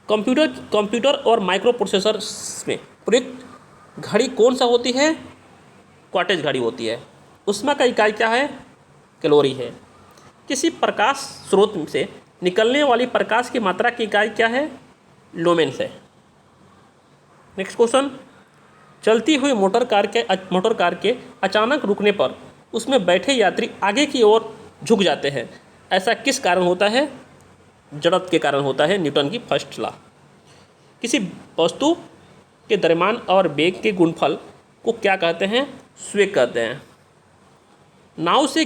कंप्यूटर और माइक्रो प्रोसेसर में प्रयुक्त घड़ी कौन सा होती है? क्वार्टेज घड़ी होती है। ऊष्मा का इकाई क्या है? कैलोरी है। किसी प्रकाश स्रोत से निकलने वाली प्रकाश की मात्रा की इकाई क्या है? लुमेन्स है। नेक्स्ट क्वेश्चन, चलती हुई मोटर कार के अचानक रुकने पर उसमें बैठे यात्री आगे की ओर झुक जाते हैं, ऐसा किस कारण होता है? जड़त्व के कारण होता है, न्यूटन की फर्स्ट लॉ। किसी वस्तु के द्रव्यमान और वेग के गुणनफल को क्या कहते हैं? स्वेग कहते हैं। नाव से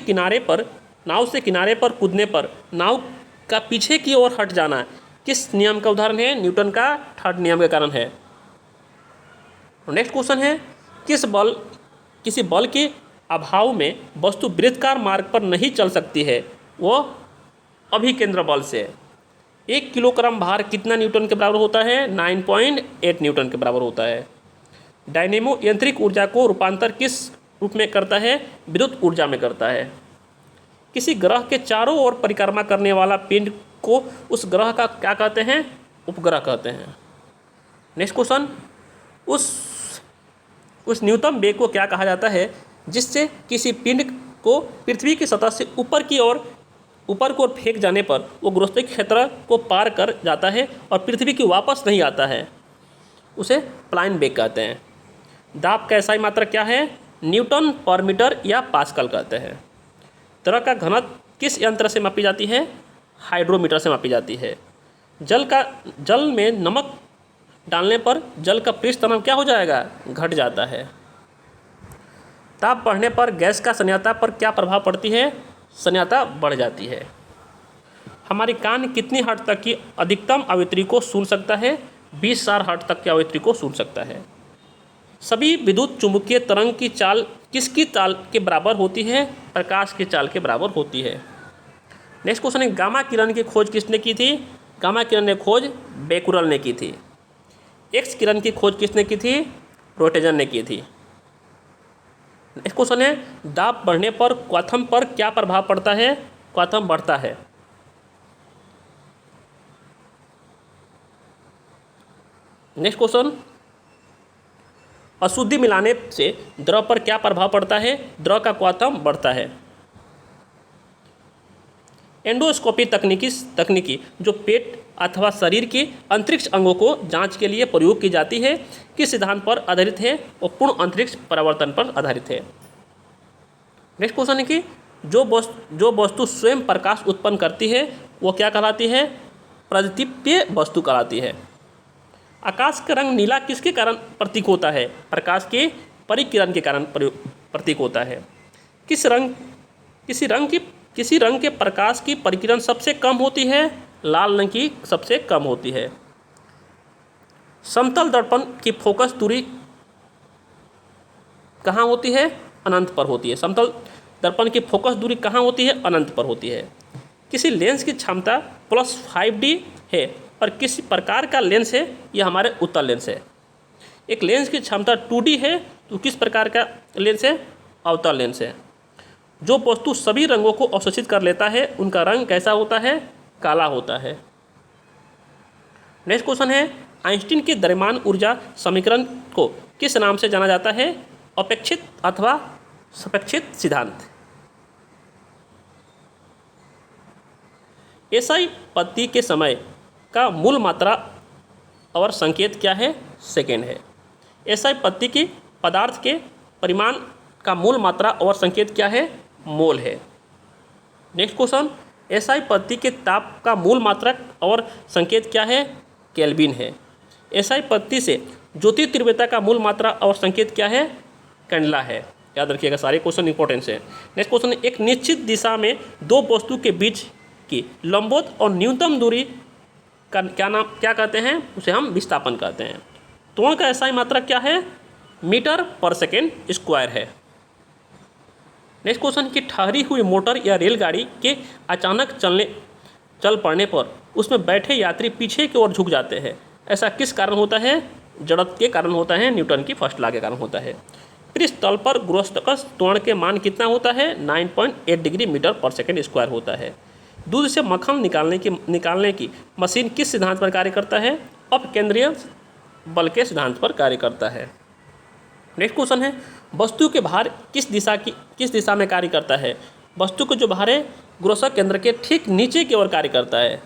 किनारे पर कूदने पर नाव का पीछे की ओर हट जाना किस नियम का उदाहरण है? न्यूटन का थर्ड नियम के कारण है। नेक्स्ट क्वेश्चन है, किसी बल के अभाव में वस्तु वृत्ताकार मार्ग पर नहीं चल सकती है, वह अभिकेंद्र बल से। 1 किलोग्राम भार कितना न्यूटन के बराबर होता है? 9.8 न्यूटन के बराबर होता है। डायनेमो यांत्रिक ऊर्जा को रूपांतर किस रूप में करता है? विद्युत ऊर्जा में करता है। किसी ग्रह के चारों ओर परिक्रमा करने वाला पिंड को उस ग्रह का क्या कहते हैं? उपग्रह कहते हैं। नेक्स्ट क्वेश्चन, उस न्यूनतम वेग को क्या कहा जाता है जिससे किसी पिंड को पृथ्वी की सतह से ऊपर की ओर फेंक जाने पर वो गुरुत्वाकर्षण क्षेत्र को पार कर जाता है और पृथ्वी की वापस नहीं आता है? उसे प्लाइन वेग कहते हैं। दाब का एसआई मात्रा क्या है? न्यूटन पर मीटर या पास्कल कहते हैं। द्रव का घनत्व किस यंत्र से मापी जाती है? हाइड्रोमीटर से मापी जाती है। जल में नमक डालने पर जल का पृष्ठ तनाव क्या हो जाएगा? घट जाता है। ताप बढ़ने पर गैस का संयोजकता पर क्या प्रभाव पड़ती है? संयोजकता बढ़ जाती है। हमारी कान कितनी हर्ट्ज तक की अधिकतम आवृत्ति को सुन सकता है? 20,000 हर्ट्ज तक की आवृत्ति को सुन सकता है। सभी विद्युत चुंबकीय तरंग की चाल किसकी चाल के बराबर होती है? प्रकाश की चाल के बराबर होती है। नेक्स्ट क्वेश्चन है, गामा किरण की खोज किसने की थी? गामा किरण की खोज बेकुरल ने की थी। एक्स किरण की खोज किसने की थी? रोटेजन ने की थी। नेक्स्ट क्वेश्चन है, दाब बढ़ने पर क्वाथम पर क्या प्रभाव पड़ता है? क्वाथम बढ़ता है। नेक्स्ट क्वेश्चन, अशुद्धि मिलाने से द्रव पर क्या प्रभाव पड़ता है? द्रव का क्वाथम बढ़ता है। एंडोस्कोपी तकनीकी जो पेट अथवा शरीर के अंतरिक्ष अंगों को जांच के लिए प्रयोग की जाती है, किस सिद्धांत पर आधारित है? और पूर्ण अंतरिक्ष परावर्तन पर आधारित है। नेक्स्ट क्वेश्चन है कि जो वस्तु स्वयं प्रकाश उत्पन्न करती है वो क्या कहलाती है? प्रदीप्तीय वस्तु कहलाती है। आकाश का रंग नीला किसके कारण प्रतीक होता है? प्रकाश के परिकिरण के कारण प्रतीक होता है। किसी रंग के प्रकाश की परिकिरण सबसे कम होती है? लाल रंग की सबसे कम होती है। समतल दर्पण की फोकस दूरी कहाँ होती है? अनंत पर होती है। दर्पण की फोकस दूरी कहाँ होती है? अनंत पर होती है। किसी लेंस की क्षमता +5D है और किसी प्रकार का लेंस है, यह हमारे उत्तल लेंस है। एक लेंस की क्षमता 2D है तो किस प्रकार का लेंस है? अवतल लेंस है। जो वस्तु सभी रंगों को अवशोषित कर लेता है उनका रंग कैसा होता है? काला होता है। नेक्स्ट क्वेश्चन है, आइंस्टीन के द्रव्यमान ऊर्जा समीकरण को किस नाम से जाना जाता है? अपेक्षित अथवा सापेक्षिक सिद्धांत। एसआई पद्धति के समय का मूल मात्रा और संकेत क्या है? सेकेंड है। एसआई पद्धति की पदार्थ के परिमाण का मूल मात्रा और संकेत क्या है? मोल है। नेक्स्ट क्वेश्चन, एसआई पद्धति के ताप का मूल मात्रक और संकेत क्या है? केल्विन है। एसआई पद्धति से ज्योति तीव्रता का मूल मात्रा और संकेत क्या है? कैंडला है। याद रखिएगा, सारे क्वेश्चन इंपॉर्टेंट है। नेक्स्ट क्वेश्चन, एक निश्चित दिशा में दो वस्तु के बीच की लंबवत और न्यूनतम दूरी का क्या कहते हैं? उसे हम विस्थापन कहते हैं। त्वरण का एसआई मात्रक क्या है? मीटर/सेकंड² है। नेक्स्ट क्वेश्चन, की ठहरी हुई मोटर या रेलगाड़ी के अचानक चल पड़ने पर उसमें बैठे यात्री पीछे की ओर झुक जाते हैं, ऐसा किस कारण होता है? जड़त्व के कारण होता है, न्यूटन की फर्स्ट लॉ के कारण होता है। पृष्ठ तल पर गुरुत्वाकर्षण त्वरण के मान कितना होता है? 9.8 डिग्री मीटर/सेकंड² होता है। दूध से मक्खन निकालने की मशीन किस सिद्धांत पर कार्य करता है? अपकेंद्रीय बल के सिद्धांत पर कार्य करता है। नेक्स्ट क्वेश्चन है, वस्तु के भार किस दिशा में कार्य करता है? वस्तु को जो भार है गुरुत्वाकर्षण केंद्र के ठीक नीचे की ओर कार्य करता है।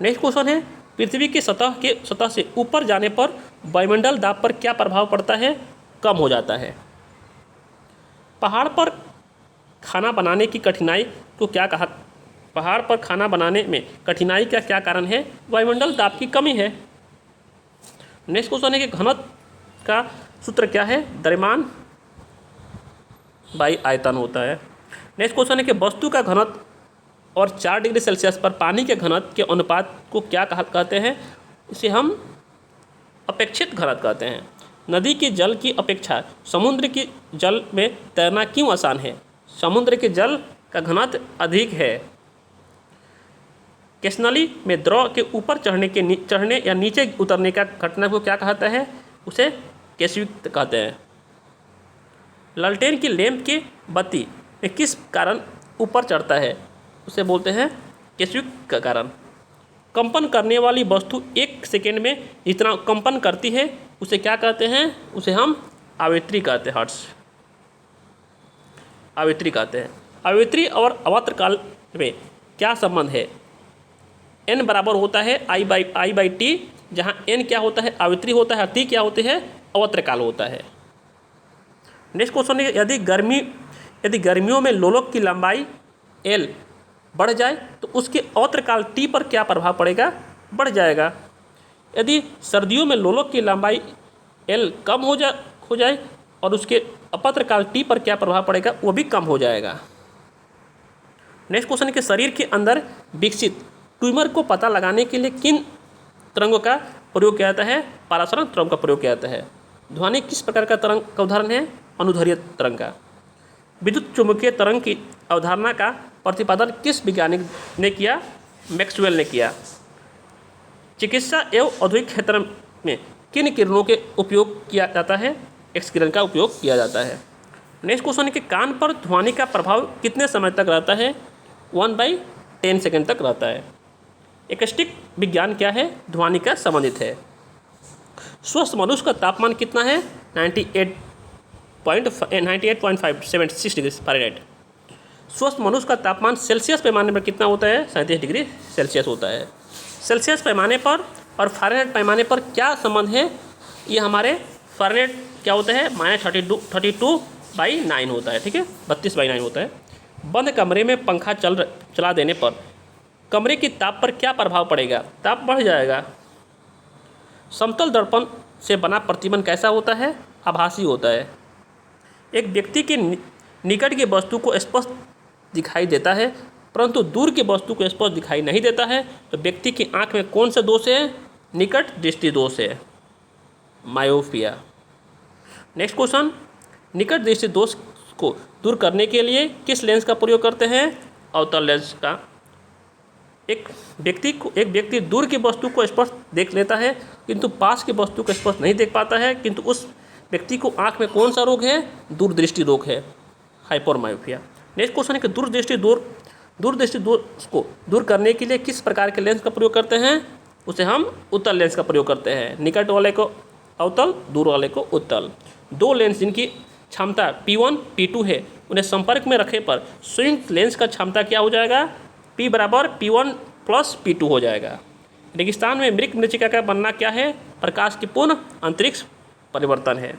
नेक्स्ट क्वेश्चन है, पृथ्वी की सतह से ऊपर जाने पर वायुमंडल दाब पर क्या प्रभाव पड़ता है? कम हो जाता है। पहाड़ पर खाना बनाने की कठिनाई को क्या कहा? पहाड़ पर खाना बनाने में कठिनाई का क्या कारण है? वायुमंडल दाब की कमी है। नेक्स्ट क्वेश्चन है कि घनत्व का सूत्र क्या है? द्रव्यमान बाई आयतन होता है। नेक्स्ट क्वेश्चन है कि वस्तु का घनत्व और 4 डिग्री सेल्सियस पर पानी के घनत्व के अनुपात को क्या कहते हैं? इसे हम अपेक्षित घनत्व कहते हैं। नदी के जल की अपेक्षा समुद्र के जल में तैरना क्यों आसान है? समुद्र के जल का घनत्व अधिक है। केशनली में द्रव के ऊपर चढ़ने या नीचे उतरने का घटना को क्या कहता है? उसे केशिक कहते हैं। लालटेन की लैंप की बत्ती में किस कारण ऊपर चढ़ता है? उसे बोलते हैं केशिक का कारण। कंपन करने वाली वस्तु 1 सेकेंड में जितना कंपन करती है उसे क्या कहते हैं? उसे हम आवृत्ति कहते हैं। हर्ट्ज आवृत्ति कहते हैं। आवृत्ति और अवत्र काल में क्या संबंध है? n बराबर होता है I/T, जहाँ n क्या होता है? आवृत्ति होता है, t क्या होती है? अवत्र काल होता है। नेक्स्ट क्वेश्चन है, यदि गर्मियों में लोलक की लंबाई L बढ़ जाए तो उसके अवत्र काल t पर क्या प्रभाव पड़ेगा? बढ़ जाएगा। यदि सर्दियों में लोलक की लंबाई L कम हो जाए और उसके अपत्र काल t पर क्या प्रभाव पड़ेगा? वो भी कम हो जाएगा। नेक्स्ट क्वेश्चन है कि शरीर के अंदर विकसित ट्यूमर को पता लगाने के लिए किन तरंगों का प्रयोग किया जाता है? परासरण तरंग का प्रयोग किया जाता है। ध्वनि किस प्रकार का तरंग का उदाहरण है? अनुदैर्ध्य तरंग का। विद्युत चुंबकीय तरंग की अवधारणा का प्रतिपादन किस वैज्ञानिक ने किया? मैक्सवेल ने किया। चिकित्सा एवं औद्योगिक क्षेत्र में किन किरणों के उपयोग किया जाता है? एक्स किरण का उपयोग किया जाता है। नेक्स्ट क्वेश्चन है कि कान पर ध्वनि का प्रभाव कितने समय तक रहता है? 1/10 सेकेंड तक रहता है। एकस्टिक विज्ञान क्या है? ध्वनि का संबंधित है। स्वस्थ मनुष्य का तापमान कितना है? 98.576 डिग्री फ़ारेनहाइट। स्वस्थ मनुष्य का तापमान सेल्सियस पैमाने पर कितना होता है? 37 डिग्री सेल्सियस होता है। सेल्सियस पैमाने पर और फ़ारेनहाइट पैमाने पर क्या संबंध है? ये हमारे फ़ारेनहाइट क्या होता है? -32/9 होता है। ठीक है, 32/9 होता है। बंद कमरे में पंखा चला देने पर कमरे की ताप पर क्या प्रभाव पड़ेगा? ताप बढ़ जाएगा। समतल दर्पण से बना प्रतिबिंब कैसा होता है? आभासी होता है। एक व्यक्ति के निकट की वस्तु को स्पष्ट दिखाई देता है परंतु दूर की वस्तु को स्पष्ट दिखाई नहीं देता है, तो व्यक्ति की आंख में कौन सा दोष है? निकट दृष्टि दोष है, मायोपिया। नेक्स्ट क्वेश्चन, निकट दृष्टि दोष को दूर करने के लिए किस लेंस का प्रयोग करते हैं? अवतल लेंस का। एक व्यक्ति दूर की वस्तु को स्पष्ट देख लेता है किंतु पास की वस्तु को स्पष्ट नहीं देख पाता है, किंतु उस व्यक्ति को आँख में कौन सा रोग है? दूरदृष्टि रोग है, हाइपरमायोपिया। नेक्स्ट क्वेश्चन है कि दूरदृष्टि दोष को दूर करने के लिए किस प्रकार के लेंस का प्रयोग करते हैं? उसे हम उत्तल लेंस का प्रयोग करते हैं। निकट वाले को अवतल, दूर वाले को उत्तल। दो लेंस जिनकी क्षमता P1 P2 है, उन्हें संपर्क में रखे पर संयुक्त लेंस का क्षमता क्या हो जाएगा? P बराबर P1 प्लस P2 हो जाएगा। रेगिस्तान में मृच्छिका का बनना क्या है? प्रकाश की पूर्ण अंतरिक्ष परिवर्तन है।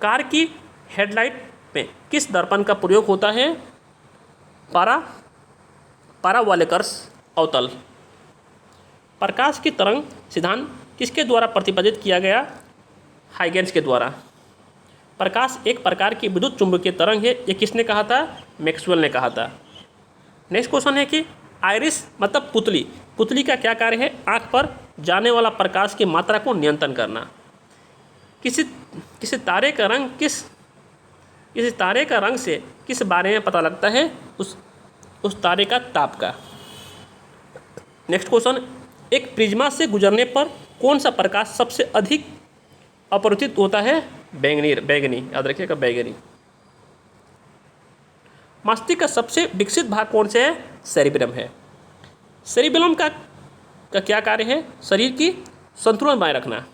कार की हेडलाइट में किस दर्पण का प्रयोग होता है? पारावॉलिकर्स अवतल। प्रकाश की तरंग सिद्धांत किसके द्वारा प्रतिपादित किया गया? हाइगेंस के द्वारा। प्रकाश एक प्रकार की विद्युत चुंबकीय तरंग है, ये किसने कहा था? मैक्सवेल ने कहा था। नेक्स्ट क्वेश्चन है कि आइरिस मतलब पुतली का क्या कार्य है? आँख पर जाने वाला प्रकाश की मात्रा को नियंत्रण करना। किसी तारे का रंग से किस बारे में पता लगता है? उस तारे का ताप का। नेक्स्ट क्वेश्चन, एक प्रिज्मा से गुजरने पर कौन सा प्रकाश सबसे अधिक अपवर्तित होता है? बैगनी, याद रखिएगा, बैगनी। मस्तिष्क का सबसे विकसित भाग कौन से है? सेरिब्रम है। सेरिब्रम का क्या कार्य है? शरीर की संतुलन बनाए रखना।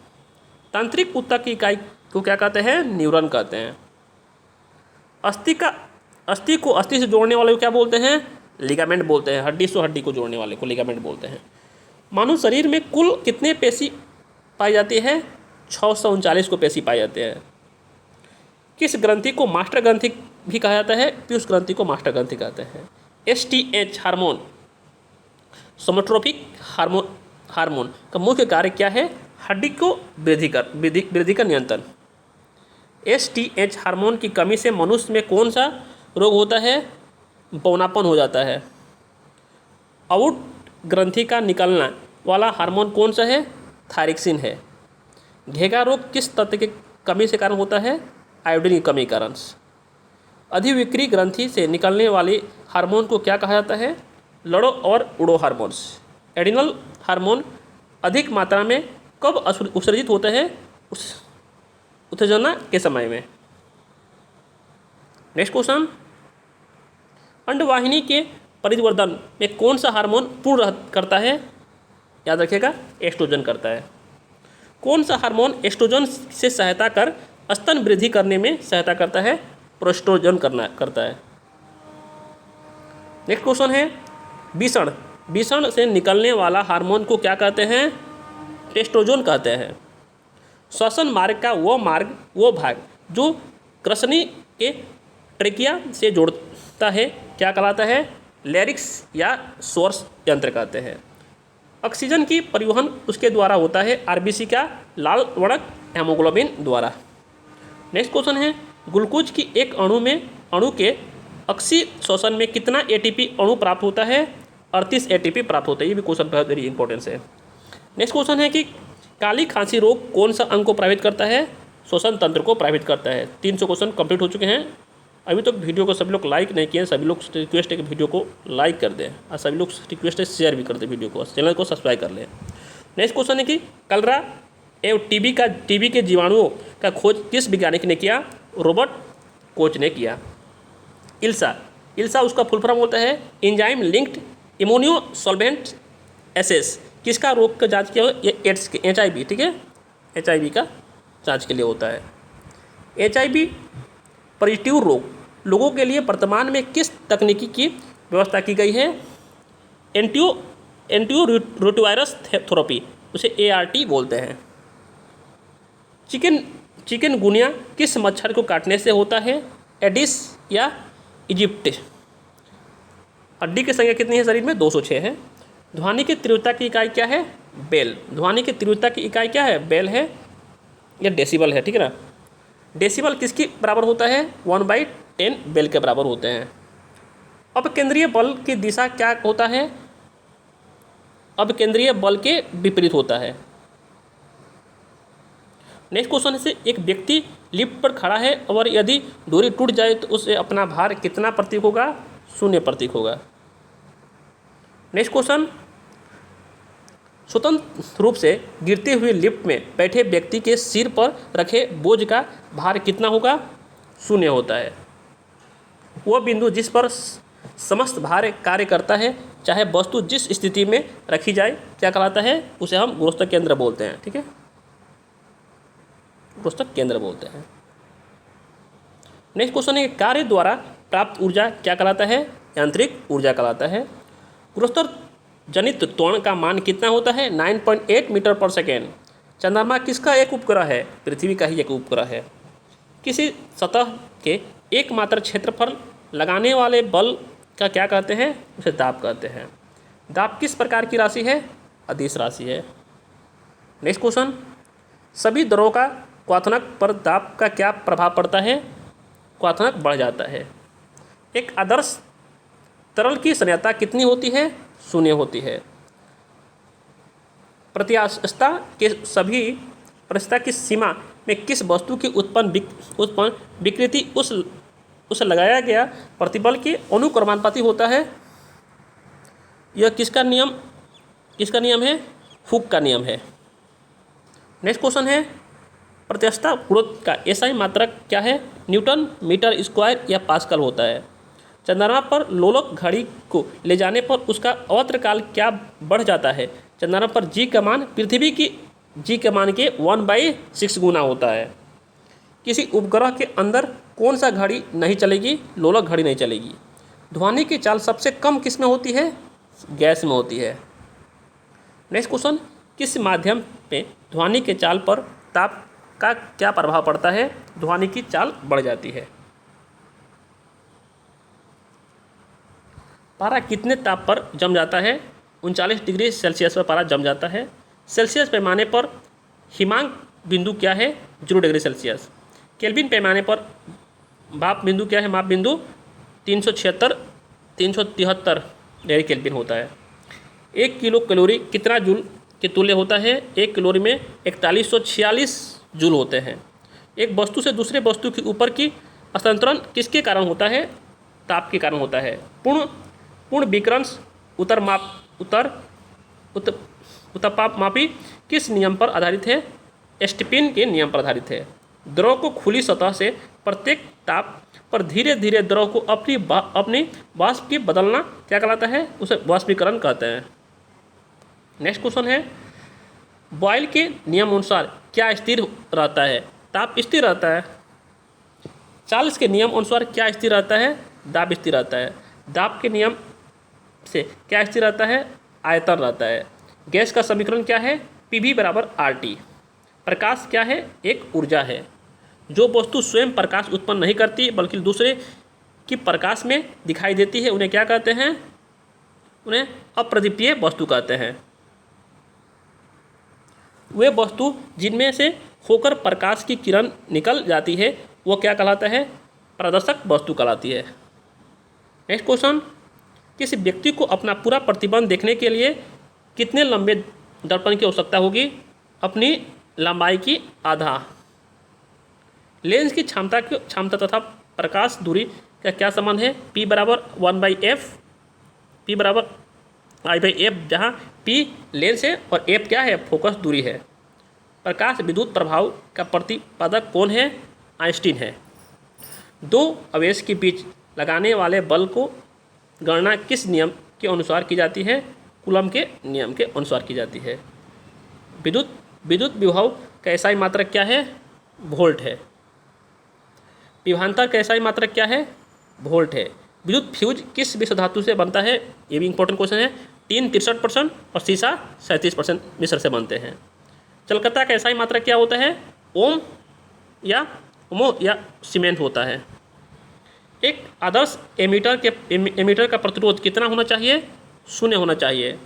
तांत्रिक ऊतक की इकाई को क्या कहते हैं? न्यूरॉन कहते हैं। अस्थि को अस्थि से जोड़ने वाले को क्या बोलते हैं? लिगामेंट बोलते हैं। हड्डी से हड्डी को जोड़ने वाले को लिगामेंट बोलते हैं। मानव शरीर में कुल कितने पेशी पाई जाती है? 639 को पेशी पाई जाते हैं। किस ग्रंथि को मास्टर ग्रंथि भी कहा जाता है? पीयूष ग्रंथि को मास्टर ग्रंथि कहते हैं। STH हार्मोन, सोमेटोट्रोपिक हार्मोन का मुख्य कार्य क्या है? हड्डी को वृद्धि का नियंत्रण। STH हार्मोन की कमी से मनुष्य में कौन सा रोग होता है? बौनापन हो जाता है। आउट ग्रंथि का निकलना वाला हार्मोन कौन सा है? थायरॉक्सिन है। घेगा रोग किस तत्व के कमी से कारण होता है? आयोडीन की कमी कारण। अधिविक्री ग्रंथि से निकलने वाले हार्मोन को क्या कहा जाता है? लड़ो और उड़ो हार्मोन्स। एडिनल हार्मोन अधिक मात्रा में कब उत्सर्जित होता है? उस उत्तेजना के समय में। नेक्स्ट क्वेश्चन, अंडवाहिनी के परिवर्धन में कौन सा हार्मोन पूर्ण करता है? याद रखिएगा, एस्ट्रोजन करता है। कौन सा हार्मोन एस्ट्रोजन से सहायता कर स्तन वृद्धि करने में सहायता करता है? प्रोस्ट्रोजन करता है। नेक्स्ट क्वेश्चन है, विषण से निकलने वाला हार्मोन को क्या कहते हैं? टेस्टोजन कहते हैं। श्वसन मार्ग का वो भाग जो ग्रसनी के ट्रेकिया से जोड़ता है क्या कहलाता है? लैरिक्स या सोर्स यंत्र कहते हैं। ऑक्सीजन की परिवहन उसके द्वारा होता है? RBC का लाल वर्णक हेमोग्लोबिन द्वारा। नेक्स्ट क्वेश्चन है, ग्लूकोज की एक अणु के अक्षीय श्वसन में कितना ATP अणु प्राप्त होता है? 38 ATP प्राप्त होता है। ये भी क्वेश्चन बहुत वेरी इंपॉर्टेंट है। नेक्स्ट क्वेश्चन है कि काली खांसी रोग कौन सा अंग को प्रभावित करता है? श्वसन तंत्र को प्रभावित करता है। 300 क्वेश्चन कंप्लीट हो चुके हैं। अभी तक वीडियो को सभी लोग लाइक नहीं किए, सभी लोग रिक्वेस्ट है कि वीडियो को लाइक कर दें और सभी लोग रिक्वेस्ट है शेयर भी कर दें वीडियो को, चैनल को सब्सक्राइब कर लें। नेक्स्ट क्वेश्चन है कि कलरा एवं टीबी के जीवाणुओं का खोज किस वैज्ञानिक ने किया? रॉबर्ट कोच ने किया। इल्सा उसका फुल फॉर्म होता है enzyme linked immuno solvent assays. किसका रोग का जांच किया? ये एड्स के HIV, ठीक है, HIV का जांच के लिए होता है। HIV पॉजिटिव लोगों के लिए वर्तमान में किस तकनीकी की व्यवस्था की गई है? एंटीरोटावायरस थेरेपी, उसे ART बोलते हैं। चिकनगुनिया किस मच्छर को काटने से होता है? एडिस या इजिप्ट। हड्डी की संख्या कितनी है शरीर में? 206 है। ध्वनि की तीव्रता की इकाई क्या है? बेल। ध्वनि की तीव्रता की इकाई क्या है? बेल है या डेसिबल है, ठीक है ना। डेसिबल किसके बराबर होता है? 1/10 बेल के बराबर होते हैं। अब केंद्रीय बल की दिशा क्या होता है? अब केंद्रीय बल के विपरीत होता है। नेक्स्ट क्वेश्चन है, एक व्यक्ति लिफ्ट पर खड़ा है और यदि डोरी टूट जाए तो उसे अपना भार कितना प्रतीक होगा? 0 प्रतीक होगा। नेक्स्ट क्वेश्चन, स्वतंत्र रूप से गिरते हुए लिफ्ट में बैठे व्यक्ति के सिर पर रखे बोझ का भार कितना होगा? 0 होता है। वह बिंदु जिस पर समस्त भार कार्य करता है, चाहे वस्तु जिस स्थिति में रखी जाए, क्या कहलाता है? उसे हम गुरुत्व केंद्र बोलते हैं। ठीक है, गुरुत्व केंद्र बोलते हैं। नेक्स्ट क्वेश्चन है, कार्य द्वारा प्राप्त ऊर्जा क्या कहलाता है? यांत्रिक ऊर्जा कहलाता है। गुरुत्व जनित त्वरण का मान कितना होता है? 9.8 मीटर पर सेकेंड। चंद्रमा किसका एक उपग्रह है? पृथ्वी का ही एक उपग्रह है। किसी सतह के एकमात्र क्षेत्रफल लगाने वाले बल का क्या कहते हैं? उसे दाब कहते हैं। दाब किस प्रकार की राशि है? अदिश राशि है। नेक्स्ट क्वेश्चन, सभी द्रवों का क्वथनक पर दाब का क्या प्रभाव पड़ता है? क्वथनक बढ़ जाता है। एक आदर्श तरल की संयोजकता कितनी होती है? 0 होती है। प्रत्यास्थता के सभी प्रत्यास्थता की सीमा में किस वस्तु की उत्पन्न विकृति उस लगाया गया प्रतिबल के अनुक्रमानुपाती होता है? यह किसका नियम है? हुक का नियम है। नेक्स्ट क्वेश्चन है, प्रत्यास्थता गुणोत्तर का एसआई मात्रक क्या है? न्यूटन मीटर स्क्वायर या पास्कल होता है। चंद्रमा पर लोलक घड़ी को ले जाने पर उसका अवत्र काल क्या बढ़ जाता है? चंद्रमा पर जी का मान पृथ्वी की जी के मान के 1/6 गुना होता है। किसी उपग्रह के अंदर कौन सा घड़ी नहीं चलेगी? लोलक घड़ी नहीं चलेगी। ध्वनि की चाल सबसे कम किस में होती है? गैस में होती है। नेक्स्ट क्वेश्चन, किस माध्यम में ध्वनि के चाल पर ताप का क्या प्रभाव पड़ता है? ध्वनि की चाल बढ़ जाती है। पारा कितने ताप पर जम जाता है? 39 डिग्री सेल्सियस पर पारा जम जाता है। सेल्सियस पैमाने पर हिमांक बिंदु क्या है? 0 डिग्री सेल्सियस। केल्विन पैमाने पर माप बिंदु क्या है? माप बिंदु 373 डिग्री केल्विन होता है। 1 किलो कैलोरी कितना जूल के तुल्य होता है? 1 कैलोरी में 4146 जूल होते हैं। एक वस्तु से दूसरे वस्तु के ऊपर की हस्तांतरण किसके कारण होता है? ताप के कारण होता है। पूर्ण विकर्ण उत्तरपापमापी किस नियम पर आधारित है? स्टीफन के नियम पर आधारित है। द्रव को खुली सतह से प्रत्येक ताप पर धीरे धीरे द्रव को अपनी वाष्प की बदलना क्या कहलाता है? उसे वाष्पीकरण कहते हैं। नेक्स्ट क्वेश्चन है, बॉयल के नियम अनुसार क्या स्थिर रहता है? ताप स्थिर रहता है। चार्ल्स के नियम अनुसार क्या स्थिर रहता है? दाब स्थिर रहता है। दाब के नियम से क्या स्थिर रहता है? आयतन रहता है। गैस का समीकरण क्या है? PV = RT। प्रकाश क्या है? एक ऊर्जा है। जो वस्तु स्वयं प्रकाश उत्पन्न नहीं करती बल्कि दूसरे की प्रकाश में दिखाई देती है, उन्हें क्या कहते हैं? उन्हें अप्रदीप्तीय वस्तु कहते हैं। वे वस्तु जिनमें से होकर प्रकाश की किरण निकल जाती है वो क्या कहलाता है? प्रदर्शक वस्तु कहलाती है। नेक्स्ट क्वेश्चन, किसी व्यक्ति को अपना पूरा प्रतिबिंब देखने के लिए कितने लंबे दर्पण की आवश्यकता होगी? अपनी लंबाई की आधा। लेंस की क्षमता तथा प्रकाश दूरी का क्या संबंध है? P = 1/f, P = I/f, जहाँ P लेंस है और f क्या है? फोकस दूरी है। प्रकाश विद्युत प्रभाव का प्रतिपादक कौन है? आइंस्टीन है। दो आवेश के बीच लगाने वाले बल को गणना किस नियम के अनुसार की जाती है? कूलम के नियम के अनुसार की जाती है। विद्युत विभव का एसआई मात्रक क्या है? वोल्ट है। विभवांतर का एसआई मात्रक क्या है? वोल्ट है। विद्युत फ्यूज किस विश्व धातु से बनता है? ये भी इंपॉर्टेंट क्वेश्चन है। टीन 63% और शीशा 37% मिश्र से बनते हैं। चलकता का एसआई मात्रक क्या होता है? ओम या सीमेंट होता है। एक आदर्श एमीटर का प्रतिरोध कितना होना चाहिए? 0 होना चाहिए।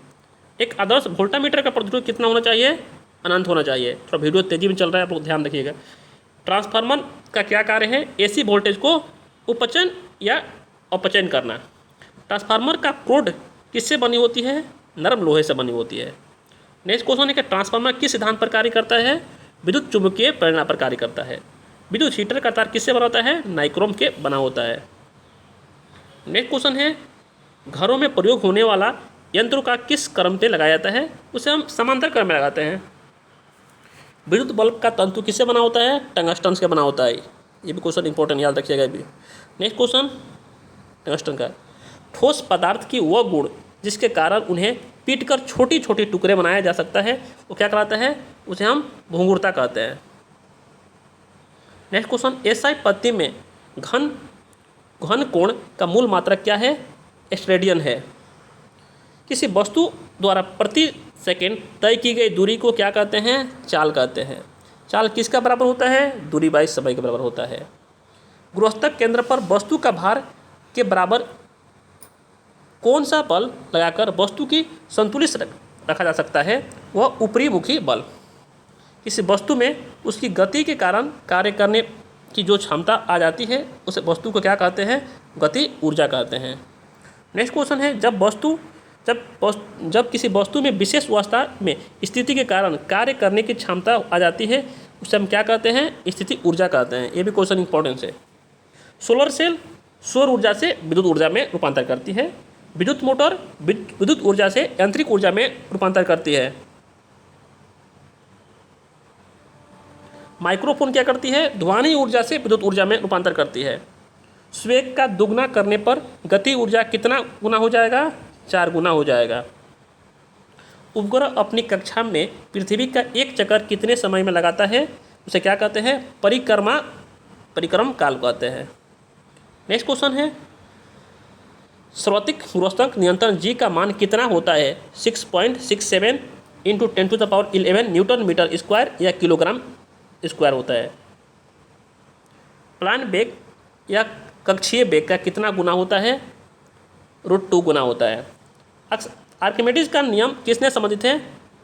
एक आदर्श वोल्टामीटर का प्रतिरोध कितना होना चाहिए? अनंत होना चाहिए। थोड़ा वीडियो तेजी में चल रहा है, आप लोग ध्यान रखिएगा। ट्रांसफार्मर का क्या कार्य है? एसी वोल्टेज को उपचयन या अपचयन करना। ट्रांसफार्मर का कोड किससे बनी होती है? नरम लोहे से बनी होती है। नेक्स्ट क्वेश्चन है कि ट्रांसफार्मर किस सिद्धांत पर कार्य करता है? विद्युत चुम्बकीय प्रेरणा पर कार्य करता है। विद्युत हीटर का तार किससे बना होता है? नाइक्रोम के बना होता है। नेक्स्ट क्वेश्चन है, घरों में प्रयोग होने वाला यंत्रों का किस क्रम से लगाया जाता है? उसे हम समांतर क्रम में लगाते हैं। विद्युत बल्ब का तंतु किससे बना होता है? टंगस्टन से बना होता है। ये भी क्वेश्चन इंपॉर्टेंट, याद रखिएगा भी। नेक्स्ट क्वेश्चन टंगस्टन का, ठोस पदार्थ की वह गुण जिसके कारण उन्हें पीटकर छोटी छोटी टुकड़े बनाया जा सकता है, वो क्या कहलाता है? उसे हम भंगुरता कहते हैं। नेक्स्ट क्वेश्चन, एसआई पद्धति में घन कोण का मूल मात्रक क्या है? स्टेडियन है। किसी वस्तु द्वारा प्रति सेकंड तय की गई दूरी को क्या कहते हैं? चाल कहते हैं। चाल किसका बराबर होता है? दूरी बाई समय के बराबर होता है। गुरुत्वाकर्षण केंद्र पर वस्तु का भार के बराबर कौन सा बल लगाकर वस्तु की संतुलित रखा जा सकता है? वह ऊपरी मुखी बल। किसी वस्तु में उसकी गति के कारण कार्य करने की जो क्षमता आ जाती है, उस वस्तु को क्या कहते हैं? गति ऊर्जा कहते हैं। नेक्स्ट क्वेश्चन है, जब किसी वस्तु में विशेष अवस्था में स्थिति के कारण कार्य करने की क्षमता आ जाती है, उसे हम क्या कहते हैं? स्थिति ऊर्जा कहते हैं। ये भी क्वेश्चन इंपॉर्टेंट है। सोलर सेल सौर ऊर्जा से विद्युत ऊर्जा में रूपांतर करती है। विद्युत मोटर विद्युत ऊर्जा से यांत्रिक ऊर्जा में रूपांतर करती है। माइक्रोफोन क्या करती है? ध्वनि ऊर्जा से विद्युत ऊर्जा में रूपांतर करती है। स्वेग का दुगना करने पर गति ऊर्जा कितना गुना हो जाएगा? 4 गुना हो जाएगा। उपग्रह अपनी कक्षा में पृथ्वी का एक चक्कर कितने समय में लगाता है? उसे क्या कहते हैं? परिक्रम काल कहते हैं। नेक्स्ट क्वेश्चन है, सर्वाधिक गुरुत्वाकर्षण नियंत्रण जी का मान कितना होता है? 6.67 × 10⁻11 न्यूटन मीटर स्क्वायर या किलोग्राम स्क्वायर होता है। प्लान वेग या कक्षीय वेग का कितना गुना होता है? √2 गुना होता है। आर्किमिडीज का नियम किसने संबंधित है?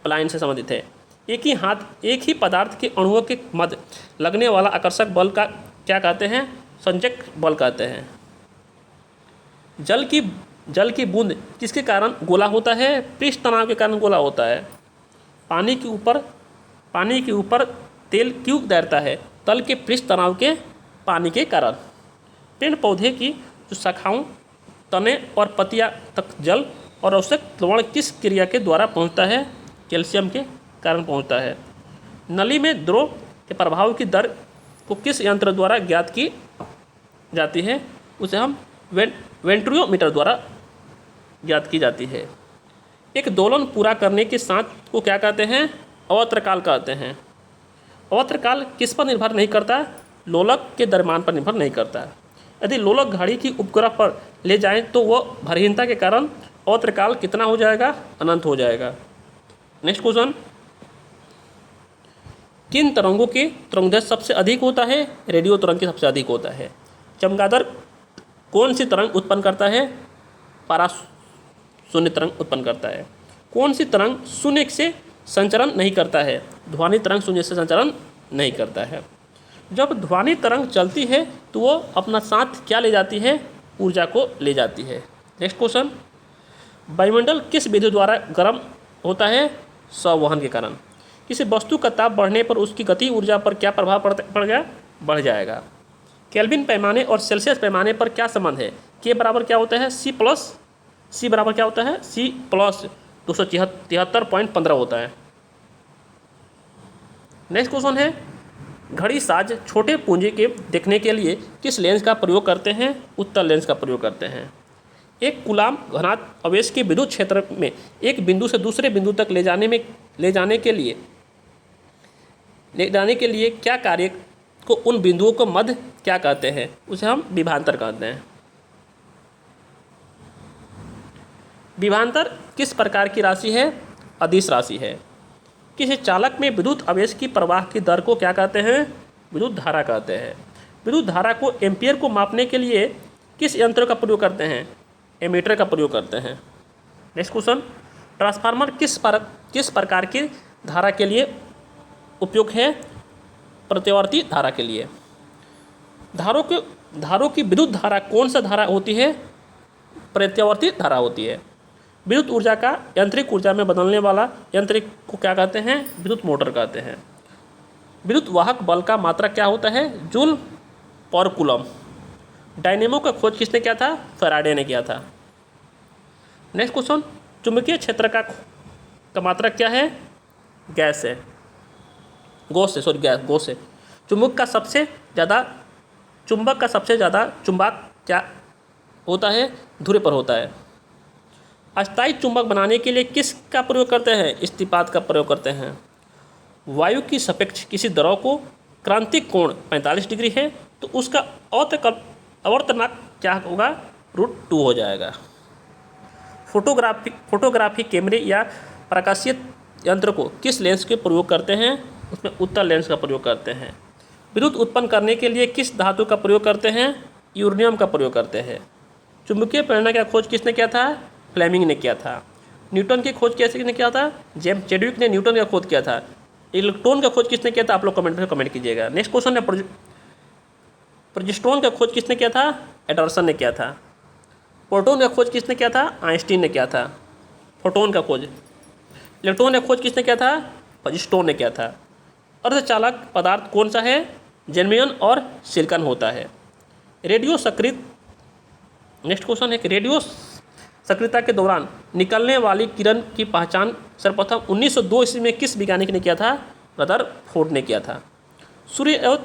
प्लाइन से संबंधित है। एक ही पदार्थ के अणुओं के मध्य लगने वाला आकर्षक बल का क्या कहते हैं? संचयक बल कहते हैं। जल की बूंद किसके कारण गोला होता है? पृष्ठ तनाव के कारण गोला होता है। पानी के ऊपर तेल क्यों तैरता है? तल के पृष्ठ तनाव के पानी के कारण। पेड़ पौधे की जो शाखाओं, तने और पत्तियां तक जल और आवश्यक लवण किस क्रिया के द्वारा पहुंचता है? कैल्शियम के कारण पहुंचता है। नली में द्रव के प्रभाव की दर को किस यंत्र द्वारा ज्ञात की जाती है? उसे हम वेंट्रियोमीटर द्वारा ज्ञात की जाती है। एक दोलन पूरा करने के साथ को क्या कहते हैं? अवत्रकाल कहते हैं। अवत्रकाल किस पर निर्भर नहीं करता? लोलक के द्रव्यमान पर निर्भर नहीं करता। यदि लोलक घड़ी की उपग्रह पर ले जाएं तो वह भरहीनता के कारण अवत्रकाल कितना हो जाएगा? अनंत हो जाएगा। नेक्स्ट क्वेश्चन, किन तरंगों की तरंगदैर्घ्य सबसे अधिक होता है? रेडियो तरंग की सबसे अधिक होता है। चमगादड़ कौन सी तरंग उत्पन्न करता है? शून्य तरंग उत्पन्न करता है। कौन सी तरंग शून्य से संचरण नहीं करता है? ध्वनि तरंग शून्य से संचरण नहीं करता है। जब ध्वनि तरंग चलती है तो वो अपना साथ क्या ले जाती है? ऊर्जा को ले जाती है। नेक्स्ट क्वेश्चन, वायुमंडल किस विधि द्वारा गर्म होता है? संवहन के कारण। किसी वस्तु का ताप बढ़ने पर उसकी गति ऊर्जा पर क्या प्रभाव पड़ गया? बढ़ जाएगा। केल्विन पैमाने और सेल्सियस पैमाने पर क्या संबंध है? के बराबर क्या होता है? सी बराबर क्या होता है? C+ 273.15 होता है। नेक्स्ट क्वेश्चन है, घड़ी साज छोटे पुंजे के देखने के लिए किस लेंस का प्रयोग करते हैं? उत्तल लेंस का प्रयोग करते हैं। एक कूलाम्ब घनात्म आवेश के विद्युत क्षेत्र में एक बिंदु से दूसरे बिंदु तक ले जाने के लिए क्या कार्य को उन बिंदुओं को मध्य क्या कहते हैं? उसे हम विभवांतर कहते हैं। विभवांतर किस प्रकार की राशि है? अदिश राशि है। किसी चालक में विद्युत आवेश की प्रवाह की दर को क्या कहते हैं? विद्युत धारा कहते हैं। विद्युत धारा को एम्पियर को मापने के लिए किस यंत्र का प्रयोग करते हैं? एमीटर का प्रयोग करते हैं। नेक्स्ट क्वेश्चन, ट्रांसफार्मर किस प्रकार की धारा के लिए उपयोग है? प्रत्यावर्ती धारा के लिए। धारों की विद्युत धारा कौन सा धारा होती है? प्रत्यावर्ती धारा होती है। विद्युत ऊर्जा का यांत्रिक ऊर्जा में बदलने वाला यंत्र को क्या कहते हैं? विद्युत मोटर कहते हैं। विद्युत वाहक बल का मात्रक क्या होता है? जूल पर कूलम। डायनेमो का खोज किसने किया था? फैराडे ने किया था। नेक्स्ट क्वेश्चन, चुंबकीय क्षेत्र का मात्रक क्या है? गैस है, गैस है। चुंबक का सबसे ज़्यादा चुंबक क्या होता है? धुरे पर होता है। अस्थायी चुंबक बनाने के लिए किसका प्रयोग करते हैं? इस्तीपात का प्रयोग करते हैं। वायु की सापेक्ष किसी द्रव को क्रांतिक कोण 45 डिग्री है तो उसका अवर्तनांक क्या होगा? √2 हो जाएगा। फोटोग्राफी कैमरे या प्रकाशीय यंत्र को किस लेंस के प्रयोग करते हैं? उसमें उत्तल लेंस का प्रयोग करते हैं। विद्युत उत्पन्न करने के लिए किस धातु का प्रयोग करते हैं? यूरेनियम का प्रयोग करते हैं। चुंबकीय प्रेरणा का खोज किसने किया था? फ्लेमिंग ने किया था। न्यूटन की खोज किसने किया था? जेम्स चैडविक ने न्यूटन का खोज किया था। इलेक्ट्रॉन का खोज किसने किया था? आप लोग कमेंट में कमेंट कीजिएगा। नेक्स्ट क्वेश्चन है, प्रोजेस्ट्रॉन का खोज किसने किया था? एंडरसन ने किया था। प्रोटॉन का खोज किसने किया था? आइंस्टीन ने किया था। फोटोन का खोज। इलेक्ट्रॉन का खोज किसने किया था? प्रोजेस्ट्रॉन ने किया था। अर्धचालक पदार्थ कौन सा है? जर्मेनियम और सिलिकॉन होता है। रेडियो सक्रिय। नेक्स्ट क्वेश्चन है कि रेडियो सक्रियता के दौरान निकलने वाली किरण की पहचान सर्वप्रथम 1902 ईस्वी में किस वैज्ञानिक ने किया था? रदरफोर्ड ने किया था। सूर्य एवं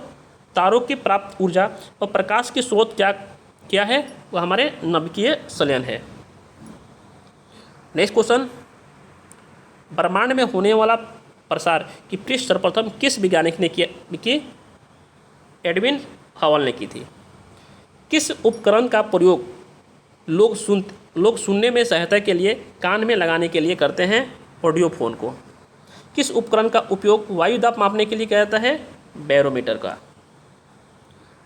तारों की प्राप्त ऊर्जा और प्रकाश के स्रोत क्या है? वह हमारे नाभिकीय संलयन है। नेक्स्ट क्वेश्चन, ब्रह्मांड में होने वाला प्रसार की पृष्ठ सर्वप्रथम किस वैज्ञानिक ने की? एडविन हबल ने की थी। किस उपकरण का प्रयोग लोग सुनने में सहायता के लिए कान में लगाने के लिए करते हैं? ऑडियोफोन को। किस उपकरण का उपयोग वायु दाब मापने के लिए किया जाता है? बैरोमीटर का।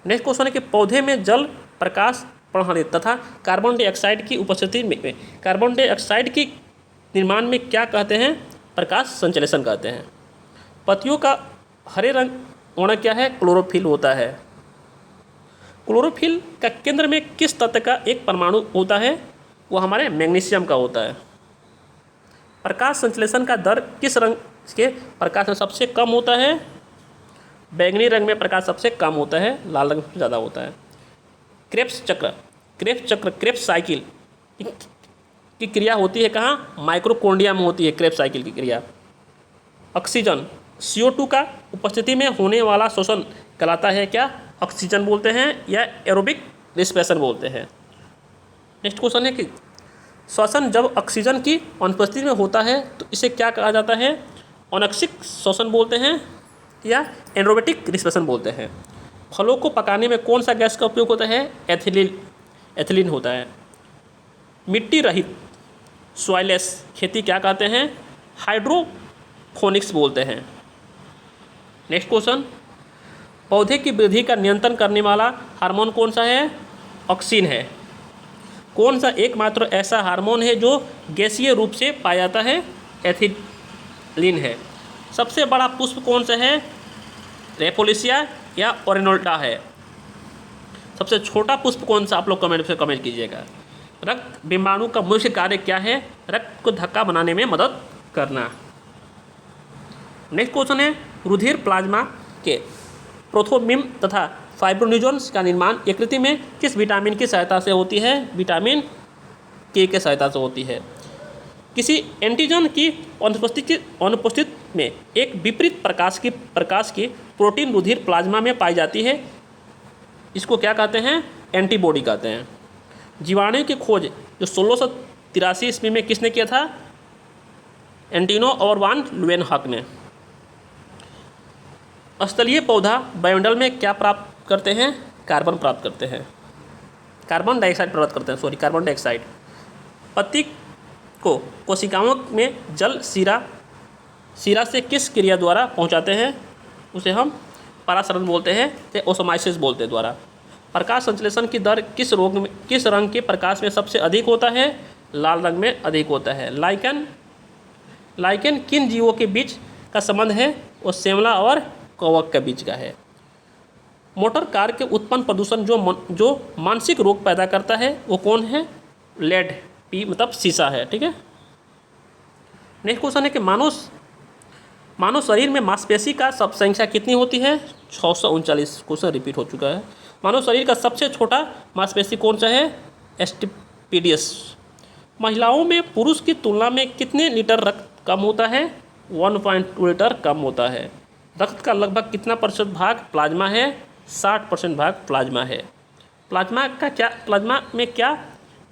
नेक्स्ट क्वेश्चन है कि पौधे में जल, प्रकाश, प्रणाली तथा कार्बन डाइऑक्साइड की उपस्थिति में कार्बन डाइऑक्साइड की निर्माण में क्या कहते हैं? प्रकाश संश्लेषण कहते हैं। पत्तियों का हरे रंग होना क्या है? क्लोरोफिल होता है। क्लोरोफिल का केंद्र में किस तत्व का एक परमाणु होता है? वो हमारे मैग्नीशियम का होता है। प्रकाश संश्लेषण का दर किस रंग के प्रकाश में सबसे कम होता है? बैंगनी रंग में प्रकाश सबसे कम होता है, लाल रंग में ज़्यादा होता है। क्रेब्स साइकिल की क्रिया होती है कहाँ? माइक्रोकोन्डिया में होती है क्रेब्स साइकिल की क्रिया। ऑक्सीजन CO2 का उपस्थिति में होने वाला श्वसन कहलाता है क्या? ऑक्सीजन बोलते हैं या एरोबिक रेस्पिरेशन बोलते हैं। नेक्स्ट क्वेश्चन है कि श्वसन जब ऑक्सीजन की अनुपस्थिति में होता है तो इसे क्या कहा जाता है? अनैरोबिक श्वसन बोलते हैं या एरोबिक रेस्पिरेशन बोलते हैं। फलों को पकाने में कौन सा गैस का उपयोग होता है? एथिलीन होता है। मिट्टी रहित सॉइलेस खेती क्या कहते हैं? हाइड्रोपोनिक्स बोलते हैं। नेक्स्ट क्वेश्चन, पौधे की वृद्धि का नियंत्रण करने वाला हार्मोन कौन सा है? ऑक्सिन है। कौन सा एकमात्र ऐसा हार्मोन है जो गैसीय रूप से पाया जाता है? एथिलीन है। सबसे बड़ा पुष्प कौन सा है? रेपोलिसिया या ओरेनोल्टा है। सबसे छोटा पुष्प कौन सा? आप लोग कमेंट से कमेंट कीजिएगा। रक्त बिंबाणु का मुख्य कार्य क्या है? रक्त को धक्का बनाने में मदद करना। नेक्स्ट क्वेश्चन है, रुधिर प्लाज्मा के प्रोथ्रोम्बिन तथा फाइब्रोनिजोन्स का निर्माण यकृत में किस विटामिन की सहायता से होती है? विटामिन के सहायता से होती है। किसी एंटीजन की अनुपस्थित में एक विपरीत प्रकाश की प्रोटीन रुधिर प्लाज्मा में पाई जाती है, इसको क्या कहते हैं? एंटीबॉडी कहते हैं। जीवाणु की खोज जो 1683 ईस्वी में किसने किया था? एंटिनो और वान लुएनहॉक ने। स्थलीय पौधा वायुमंडल में क्या प्राप्त करते हैं? कार्बन प्राप्त करते हैं, कार्बन डाइऑक्साइड प्राप्त करते हैं, कार्बन डाइऑक्साइड। पत्ती को कोशिकाओं में जल सीरा से किस क्रिया द्वारा पहुंचाते हैं? उसे हम परासरण बोलते हैं या ओसोमाइसिस बोलते हैं द्वारा। प्रकाश संश्लेषण की दर किस रंग के प्रकाश में सबसे अधिक होता है? लाल रंग में अधिक होता है। लाइकेन किन जीवों के बीच का संबंध है? वो सेमला और कवक के बीच का है। मोटर कार के उत्पन्न प्रदूषण जो मानसिक रोग पैदा करता है वो कौन है? लेड पी मतलब शीशा है। ठीक है। नेक्स्ट क्वेश्चन है कि मानव मानव शरीर में मांसपेशी का सब संख्या कितनी होती है? 639। क्वेश्चन रिपीट हो चुका है। मानव शरीर का सबसे छोटा मांसपेशी कौन सा है? एस्टिपिडियस। महिलाओं में पुरुष की तुलना में कितने लीटर रक्त कम होता है? 1.2 लीटर कम होता है। रक्त का लगभग कितना प्रतिशत भाग प्लाज्मा है? 60% भाग प्लाज्मा है। प्लाज्मा में क्या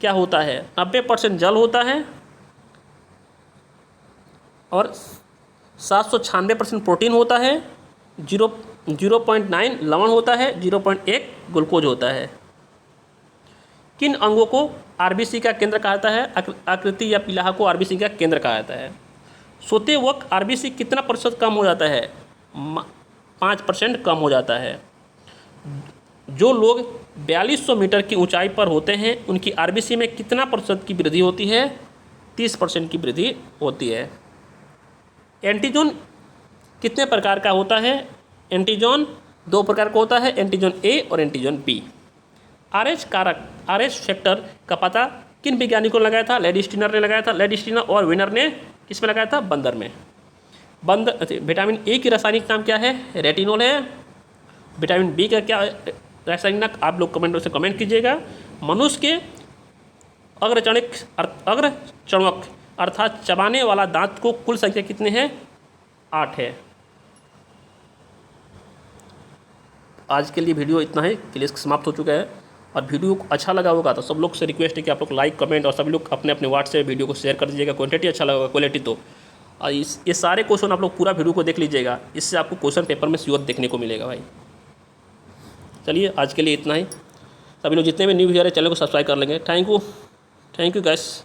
क्या होता है? 90% जल होता है और 796% प्रोटीन होता है, 0.9 लवण होता है, 0.1 ग्लूकोज होता है। किन अंगों को आरबीसी का केंद्र कहा जाता है? आकृति या पीलाहा को आरबीसी का केंद्र कहा जाता है। सोते वक्त आरबीसी कितना प्रतिशत कम हो जाता है? 5% कम हो जाता है। जो लोग 4200 मीटर की ऊंचाई पर होते हैं उनकी आरबीसी में कितना प्रतिशत की वृद्धि होती है? 30% की वृद्धि होती है। एंटीजन कितने प्रकार का होता है? एंटीजन 2 प्रकार का होता है, एंटीजन ए और एंटीजन बी। आरएच कारक, आरएच फैक्टर का पता किन वैज्ञानिकों ने लगाया था? लेडी स्टीनर ने लगाया था। लेडी स्टीनर और विनर ने किस में लगाया था? बंदर में। विटामिन ए की रासायनिक नाम क्या है? रेटिनोल है। विटामिन बी का क्या रासायनिक नाम? आप लोग कमेंट से कमेंट कीजिएगा। मनुष्य के अग्रचर्वक अर्थात चबाने वाला दांत को कुल संख्या कितने हैं? 8 है। आज के लिए वीडियो इतना है, क्लियर समाप्त हो चुका है। और वीडियो अच्छा लगा होगा तो सब लोग से रिक्वेस्ट है कि आप लोग लाइक कमेंट और सभी लोग अपने अपने व्हाट्सएप वीडियो को शेयर कर दीजिएगा। क्वांटिटी अच्छा लगा, क्वालिटी तो। और ये सारे क्वेश्चन आप लोग पूरा वीडियो को देख लीजिएगा, इससे आपको क्वेश्चन पेपर में श्योर देखने को मिलेगा भाई। चलिए आज के लिए इतना ही। सभी लोग जितने भी न्यू व्यूअर है चैनल को सब्सक्राइब कर लेंगे। Thank you guys.